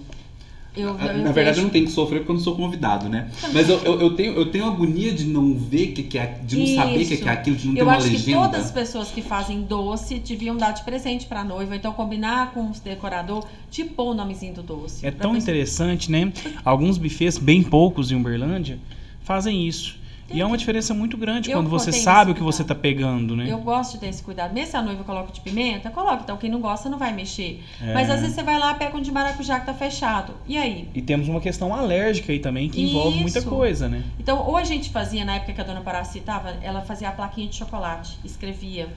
Na verdade, eu não tenho que sofrer porque eu não sou convidado, né? Mas eu tenho agonia de não ver que é, de não saber o que é aquilo, de não ter uma legenda. Eu acho que todas as pessoas que fazem doce deviam dar de presente pra noiva, então combinar com os decorador de pôr o nomezinho do doce. É tão interessante, né? Alguns buffets, bem poucos em Uberlândia, fazem isso. E é uma diferença muito grande quando você sabe o que você tá pegando, né? Eu gosto de ter esse cuidado. Mesmo se a noiva coloca de pimenta, coloca. Então quem não gosta não vai mexer. Mas às vezes você vai lá, pega um de maracujá que tá fechado. E aí? E temos uma questão alérgica aí também, que envolve muita coisa, né? Então, ou a gente fazia, na época que a dona Paraci tava, ela fazia a plaquinha de chocolate, escrevia.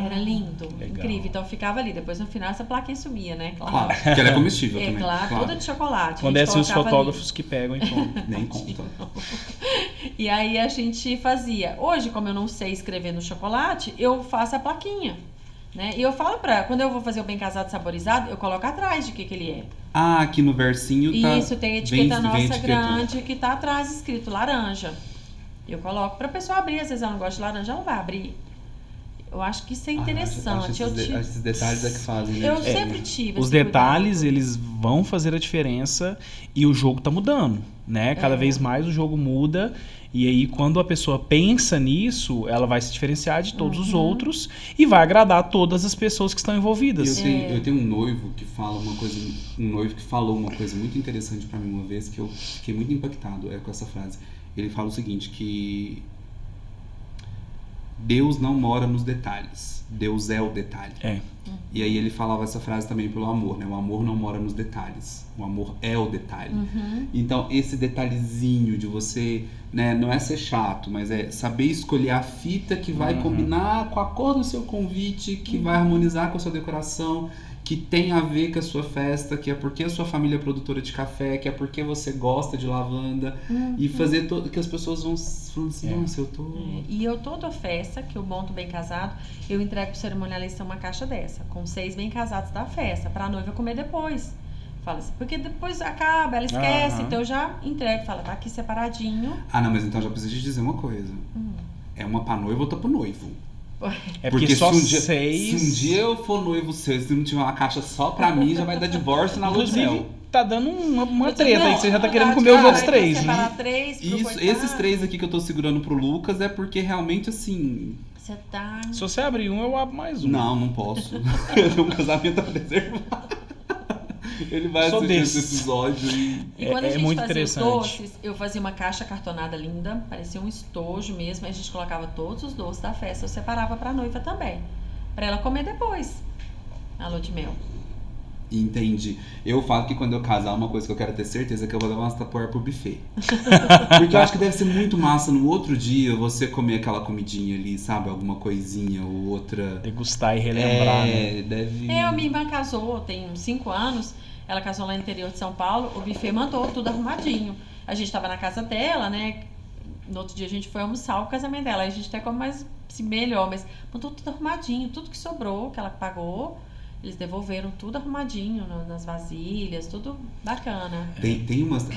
Era lindo, legal. Incrível. Então ficava ali. Depois no final essa plaquinha sumia, né? Claro, porque ela é comestível também. Claro, toda de chocolate. Quando é assim os fotógrafos ali que pegam, então. Nem conta. E aí a gente fazia. Hoje, como eu não sei escrever no chocolate, eu faço a plaquinha. Né? E eu falo quando eu vou fazer o bem casado saborizado, eu coloco atrás de que ele é. Ah, aqui no versinho tá... Isso, tem a etiqueta grande que tá atrás escrito laranja. Eu coloco pra pessoa abrir, às vezes ela não gosta de laranja, ela não vai abrir. Eu acho que isso é interessante. Esses detalhes é que fazem, né? Eu sempre tive. Os detalhes, eles vão fazer a diferença e o jogo tá mudando, né? Cada vez mais o jogo muda e aí quando a pessoa pensa nisso, ela vai se diferenciar de todos os outros e vai agradar todas as pessoas que estão envolvidas. Eu tenho um noivo que fala que falou uma coisa muito interessante pra mim uma vez que eu fiquei muito impactado com essa frase. Ele fala o seguinte, que Deus não mora nos detalhes. Deus é o detalhe. E aí ele falava essa frase também pelo amor, né? O amor não mora nos detalhes. O amor é o detalhe. Então, esse detalhezinho de você, né? Não é ser chato, mas é saber escolher a fita que vai combinar com a cor do seu convite, que vai harmonizar com a sua decoração, que tem a ver com a sua festa, que é porque a sua família é produtora de café, que é porque você gosta de lavanda, e fazer que as pessoas vão falando assim, nossa, eu tô... E eu, toda festa que eu monto bem casado, eu entrego pro cerimonialista uma caixa dessa, com 6 bem casados da festa, pra noiva comer depois. Fala assim, porque depois acaba, ela esquece, então eu já entrego, fala, tá aqui separadinho. Ah, não, mas então já preciso te dizer uma coisa. É uma pra noiva, outra pro noivo. É porque só se um dia eu for noivo seu, se não tiver uma caixa só pra mim, já vai dar divórcio na lua de mel. Tá dando uma treta aí, que você já tá querendo comer os outros 3, né? Isso, esses 3 aqui que eu tô segurando pro Lucas é porque realmente, assim... Se você abrir um, eu abro mais um. Não posso. Eu tenho um casamento a preservar. Ele vai assistir esse episódio e quando a gente muito fazia os interessante. doces, eu fazia uma caixa cartonada linda, parecia um estojo mesmo, aí a gente colocava todos os doces da festa, eu separava pra noiva também, pra ela comer depois, na lua de mel. Entendi. Eu falo que quando eu casar, uma coisa que eu quero ter certeza é que eu vou levar umas tapoeiras pro buffet. Porque eu acho que deve ser muito massa no outro dia você comer aquela comidinha ali, sabe? Alguma coisinha ou outra. Degustar e relembrar, né? Deve... Minha irmã casou, tem uns 5 anos, ela casou lá no interior de São Paulo, o buffet mandou tudo arrumadinho. A gente tava na casa dela, né? No outro dia a gente foi almoçar o casamento dela, aí a gente até come mais assim, melhor, mas mandou tudo arrumadinho, tudo que sobrou, que ela pagou. Eles devolveram tudo arrumadinho nas vasilhas, tudo bacana. Tem umas...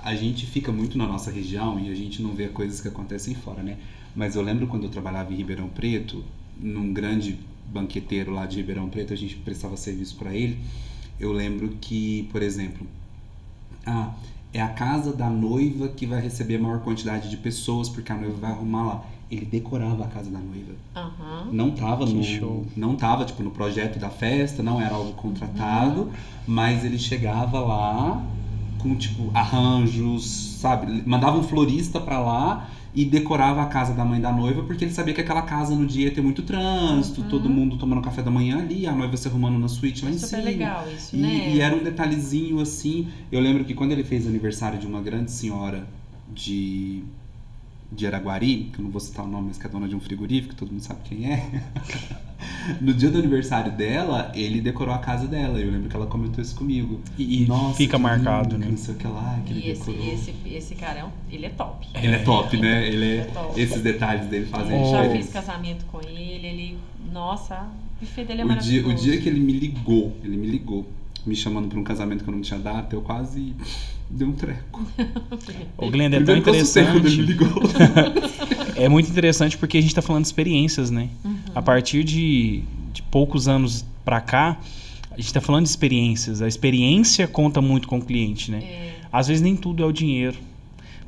A gente fica muito na nossa região e a gente não vê coisas que acontecem fora, né? Mas eu lembro quando eu trabalhava em Ribeirão Preto, num grande banqueteiro lá de Ribeirão Preto, a gente prestava serviço para ele. Eu lembro que, por exemplo, é a casa da noiva que vai receber a maior quantidade de pessoas, porque a noiva vai arrumar lá. Ele decorava a casa da noiva. Não tava tipo no projeto da festa, não era algo contratado, mas ele chegava lá com tipo, arranjos, sabe? Mandava um florista pra lá e decorava a casa da mãe da noiva, porque ele sabia que aquela casa no dia ia ter muito trânsito, todo mundo tomando café da manhã ali, a noiva se arrumando na suíte lá em cima. Super legal isso, né? E era um detalhezinho assim. Eu lembro que quando ele fez aniversário de uma grande senhora de Araguari, que eu não vou citar o nome, mas que é dona de um frigorífico, todo mundo sabe quem é. No dia do aniversário dela, ele decorou a casa dela. Eu lembro que ela comentou isso comigo. E Nossa, fica que marcado, lindo, né? Não sei o que lá, que ele decorou. Esse cara, ele é top. Ele é top, né? Ele é top. Esses detalhes dele fazem Eu já diferença. fiz casamento com ele, nossa, o buffet dele é maravilhoso. O dia que ele me ligou, me chamando pra um casamento que eu não tinha data, eu quase dei um treco. O Glenda, é tão Primeiro que eu assustei quando ele me interessante. ligou. É muito interessante porque a gente tá falando de experiências, né? A partir de poucos anos pra cá, a gente tá falando de experiências. A experiência conta muito com o cliente, né? Às vezes nem tudo é o dinheiro.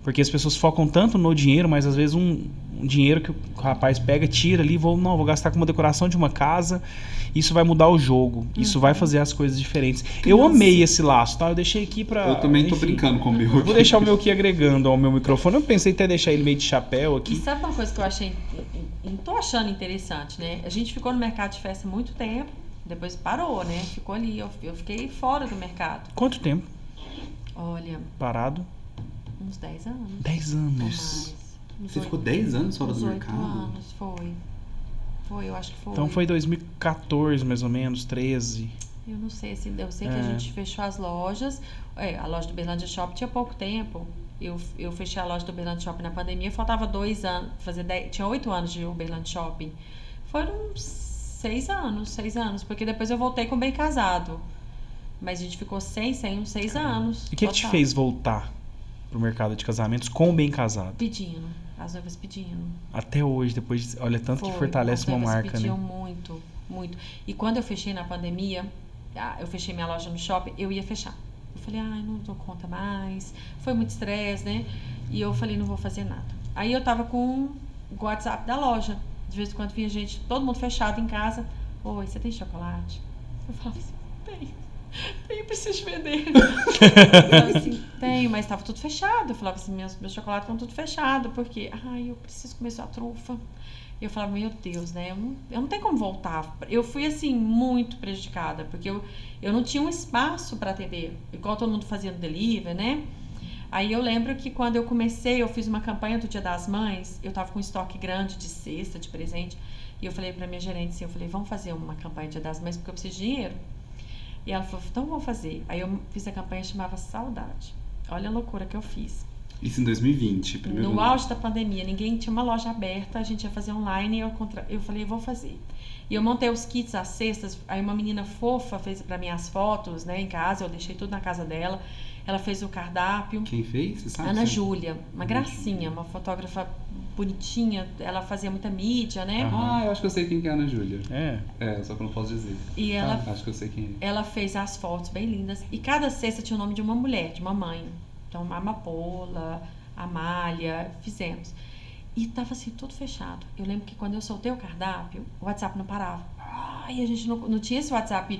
Porque as pessoas focam tanto no dinheiro, mas às vezes um dinheiro que o rapaz pega, tira ali, vou gastar com uma decoração de uma casa, isso vai mudar o jogo, isso vai fazer as coisas diferentes. Eu amei esse laço, tá? Eu deixei aqui pra... Eu também tô enfim, brincando com o meu. Vou deixar o meu aqui agregando ao meu microfone. Eu pensei até deixar ele meio de chapéu E aqui. sabe uma coisa que eu achei, tô achando interessante, né? A gente ficou no mercado de festa muito tempo, depois parou, né? Ficou ali, eu fiquei fora do mercado. Quanto tempo Olha, parado? uns 10 anos. 10 ou anos. mais. Uns Você oito- ficou 10 anos fora uns do 8 mercado? anos, foi. Foi, eu acho que foi. Então foi 2014, mais ou menos, 13. Eu não sei, assim, eu sei que a gente fechou as lojas. A loja do Berlândia Shopping tinha pouco tempo. Eu fechei a loja do Berlândia Shopping na pandemia, faltava 2 anos, tinha 8 anos de Berlândia Shopping. Foram 6 anos, porque depois eu voltei com Bem Casado. Mas a gente ficou sem uns 6 anos. E o que te total. fez voltar pro mercado de casamentos com o Bem Casado? Pedindo, as noivas pedindo. Até hoje, depois de... Olha, tanto que fortalece as uma noivas marca, pediam né? muito, muito. E quando eu fechei na pandemia, eu fechei minha loja no shopping, eu ia fechar. Eu falei, não dou conta mais. Foi muito estresse, né? E eu falei, não vou fazer nada. Aí eu tava com o WhatsApp da loja. De vez em quando vinha gente, todo mundo fechado em casa. Oi, você tem chocolate? Eu falava assim, tenho, preciso vender. Eu falava assim, tenho, mas estava tudo fechado. Eu falava assim, meus chocolates estão tudo fechado, porque, eu preciso comer sua trufa. E eu falava, meu Deus, né? Eu não tenho como voltar. Eu fui, assim, muito prejudicada, porque eu não tinha um espaço para atender, igual todo mundo fazia no delivery, né? Aí eu lembro que quando eu comecei, eu fiz uma campanha do Dia das Mães, eu tava com um estoque grande de cesta, de presente, e eu falei pra minha gerente assim, eu falei, vamos fazer uma campanha do Dia das Mães, porque eu preciso de dinheiro. E ela falou, então vamos fazer. Aí eu fiz a campanha que chamava Saudade. Olha a loucura que eu fiz. Isso em 2020, primeiro. No auge da pandemia, ninguém tinha uma loja aberta, a gente ia fazer online, e eu falei, vou fazer. E eu montei os kits, as cestas, aí uma menina fofa fez pra mim as fotos, né, em casa, eu deixei tudo na casa dela. Ela fez o cardápio. Quem fez? Você sabe? Ana Júlia, uma gracinha, uma fotógrafa bonitinha, ela fazia muita mídia, né? Eu acho que eu sei quem que é a Ana Júlia. É. Só que eu não posso dizer. E ela, Acho que eu sei quem é. ela fez as fotos bem lindas. E cada cesta tinha o nome de uma mulher, de uma mãe. Então, a Amapola, a Amália, fizemos. E tava assim, tudo fechado. Eu lembro que quando eu soltei o cardápio, o WhatsApp não parava. E a gente não tinha esse WhatsApp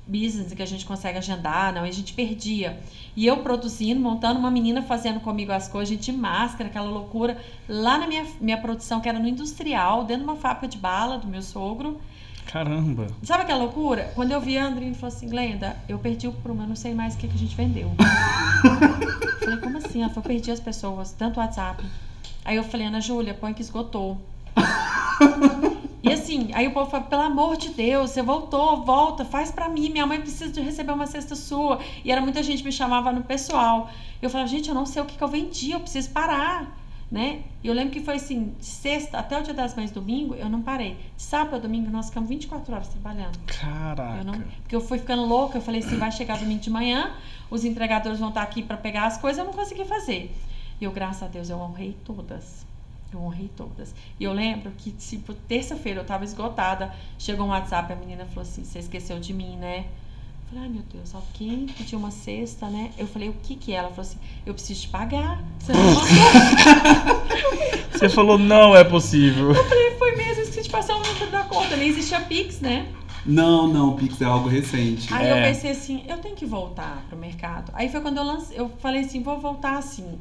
business que a gente consegue agendar, não, e a gente perdia. E eu produzindo, montando, uma menina fazendo comigo as coisas, a gente de máscara, aquela loucura, lá na minha produção, que era no industrial, dentro de uma fábrica de bala do meu sogro. Caramba. Sabe aquela loucura? Quando eu vi a Andrine, falou assim, Glenda, eu perdi o prumo, eu não sei mais o que a gente vendeu. Eu falei, como assim? Ela falou, perdi as pessoas, tanto WhatsApp. Aí eu falei, Ana Júlia, põe que esgotou. E assim, aí o povo falou, pelo amor de Deus, você voltou, volta, faz pra mim, minha mãe precisa de receber uma cesta sua. E era muita gente me chamava no pessoal. Eu falava, gente, eu não sei o que eu vendi, eu preciso parar, né? E eu lembro que foi assim, de sexta até o Dia das Mães, domingo, eu não parei. De sábado a domingo, nós ficamos 24 horas trabalhando. Caraca. Porque eu fui ficando louca, eu falei assim, vai chegar domingo de manhã, os entregadores vão estar aqui pra pegar as coisas, eu não consegui fazer. E eu, graças a Deus, eu honrei todas. E eu lembro que, tipo, terça-feira eu tava esgotada. Chegou um WhatsApp, a menina falou assim, você esqueceu de mim, né? Eu falei, ai meu Deus, alguém pediu uma cesta, né? Eu falei, o que é? Ela falou assim, eu preciso te pagar. Você não Você falou, não é possível. Eu falei, foi mesmo, esqueci de passar o número da conta. Nem existia Pix, né? Não, o Pix é algo recente. Aí eu pensei assim, eu tenho que voltar pro mercado. Aí foi quando eu falei assim, vou voltar assim.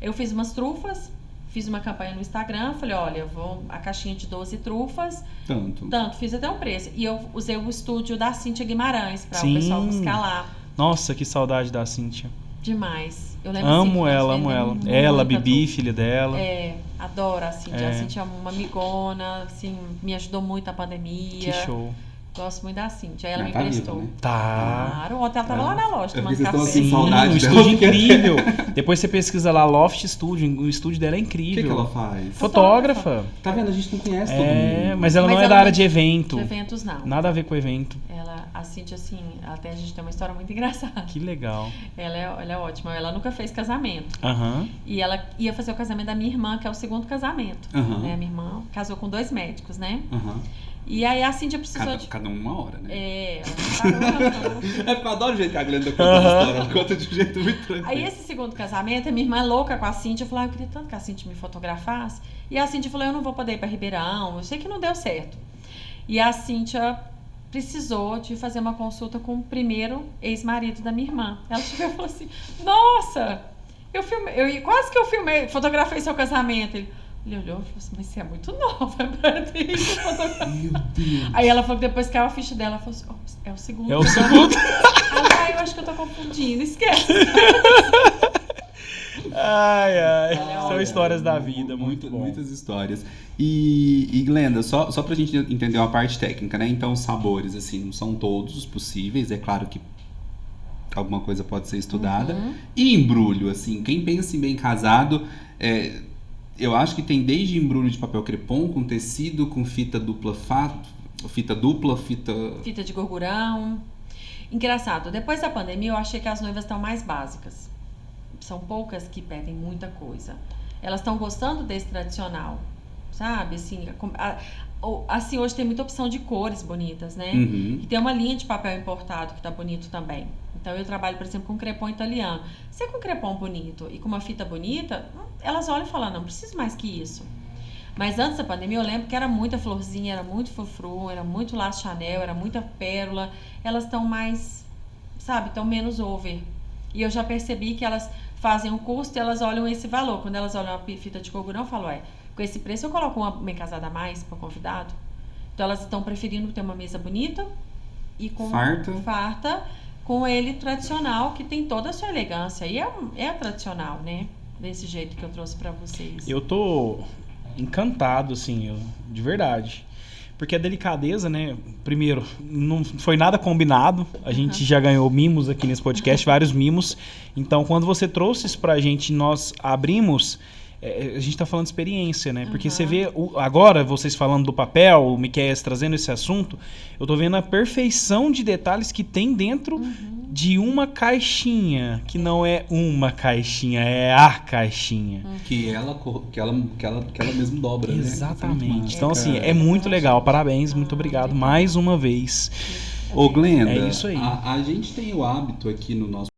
Eu fiz umas trufas, fiz uma campanha no Instagram, falei, olha, a caixinha de 12 trufas, tanto, fiz até um preço. E eu usei o estúdio da Cíntia Guimarães para o pessoal buscar lá. Nossa, que saudade da Cíntia. Demais. Eu lembro amo assim, ela, amo ela. Ela, a Bibi, filha dela. Adoro a Cíntia. A Cíntia é uma amigona, assim, me ajudou muito na pandemia. Que show. Gosto muito da Cíntia. Ela me tá emprestou. Viva, né? Tá. Claro, ontem ela tava lá na loja tomando café. Sim, saudade um dela. estúdio incrível. Depois você pesquisa lá, Loft Studio. O estúdio dela é O incrível. que ela faz? Fotógrafa. Tá vendo? A gente não conhece todo mundo. Mas ela não é da área de evento. De eventos, não. Nada a ver com evento. A Cíntia, assim, até a gente tem uma história muito engraçada. Que legal. Ela é ótima. Ela nunca fez casamento. E ela ia fazer o casamento da minha irmã, que é o segundo casamento. Né? A minha irmã casou com 2 médicos, né? E aí a Cíntia precisou Cada uma hora, né? Ela porque eu adoro o jeito que a Glenda conta a história. Ela conta de um jeito muito tranquilo. Aí esse segundo casamento, a minha irmã louca com a Cíntia, falou, eu queria tanto que a Cíntia me fotografasse. E a Cíntia falou, eu não vou poder ir pra Ribeirão, eu sei que não deu certo. E a Cíntia precisou de fazer uma consulta com o primeiro ex-marido da minha irmã. Ela chegou e falou assim, nossa, quase que eu filmei, fotografei seu casamento. Ele olhou e falou assim, mas você é muito nova pra ter isso fotografado. Meu Deus. Aí ela falou que depois caiu a ficha dela, ela falou assim, é o segundo. É o segundo. Eu acho que eu tô confundindo, esquece. São histórias da vida, muito bom. Muitas histórias. E Glenda, só pra gente entender uma parte técnica, né? Então, os sabores, assim, não são todos possíveis. É claro que alguma coisa pode ser estudada. E embrulho, assim, quem pensa em bem casado... eu acho que tem desde embrulho de papel crepom, com tecido, com fita dupla, fita de gorgurão. Engraçado, depois da pandemia eu achei que as noivas estão mais básicas. São poucas que pedem muita coisa. Elas estão gostando desse tradicional, sabe? Assim, hoje tem muita opção de cores bonitas, né? E tem uma linha de papel importado que tá bonito também. Então eu trabalho, por exemplo, com crepom italiano. Se é com crepom bonito e com uma fita bonita, elas olham e falam, não preciso mais que isso. Mas antes da pandemia eu lembro que era muita florzinha, era muito frufru, era muito laço Chanel, era muita pérola. Elas estão mais, sabe, estão menos over. E eu já percebi que elas fazem um custo e elas olham esse valor. Quando elas olham a fita de gorgurão, eu falo, com esse preço eu coloco uma meia casada a mais para o convidado. Então elas estão preferindo ter uma mesa bonita e com farta, com ele tradicional, que tem toda a sua elegância. E é tradicional, né? Desse jeito que eu trouxe para vocês. Eu tô encantado, assim, de verdade. Porque a delicadeza, né? Primeiro, não foi nada combinado. A gente já ganhou mimos aqui nesse podcast, vários mimos. Então, quando você trouxe isso pra gente, nós abrimos... a gente tá falando de experiência, né? Porque você vê, agora, vocês falando do papel, o Miquéias trazendo esse assunto, eu tô vendo a perfeição de detalhes que tem dentro de uma caixinha, que não é uma caixinha, é a caixinha. Que ela mesmo dobra, exatamente. Né? Então, assim, é muito legal. Parabéns, muito obrigado mais uma vez. Ô, Glenda, é isso aí. A gente tem o hábito aqui no nosso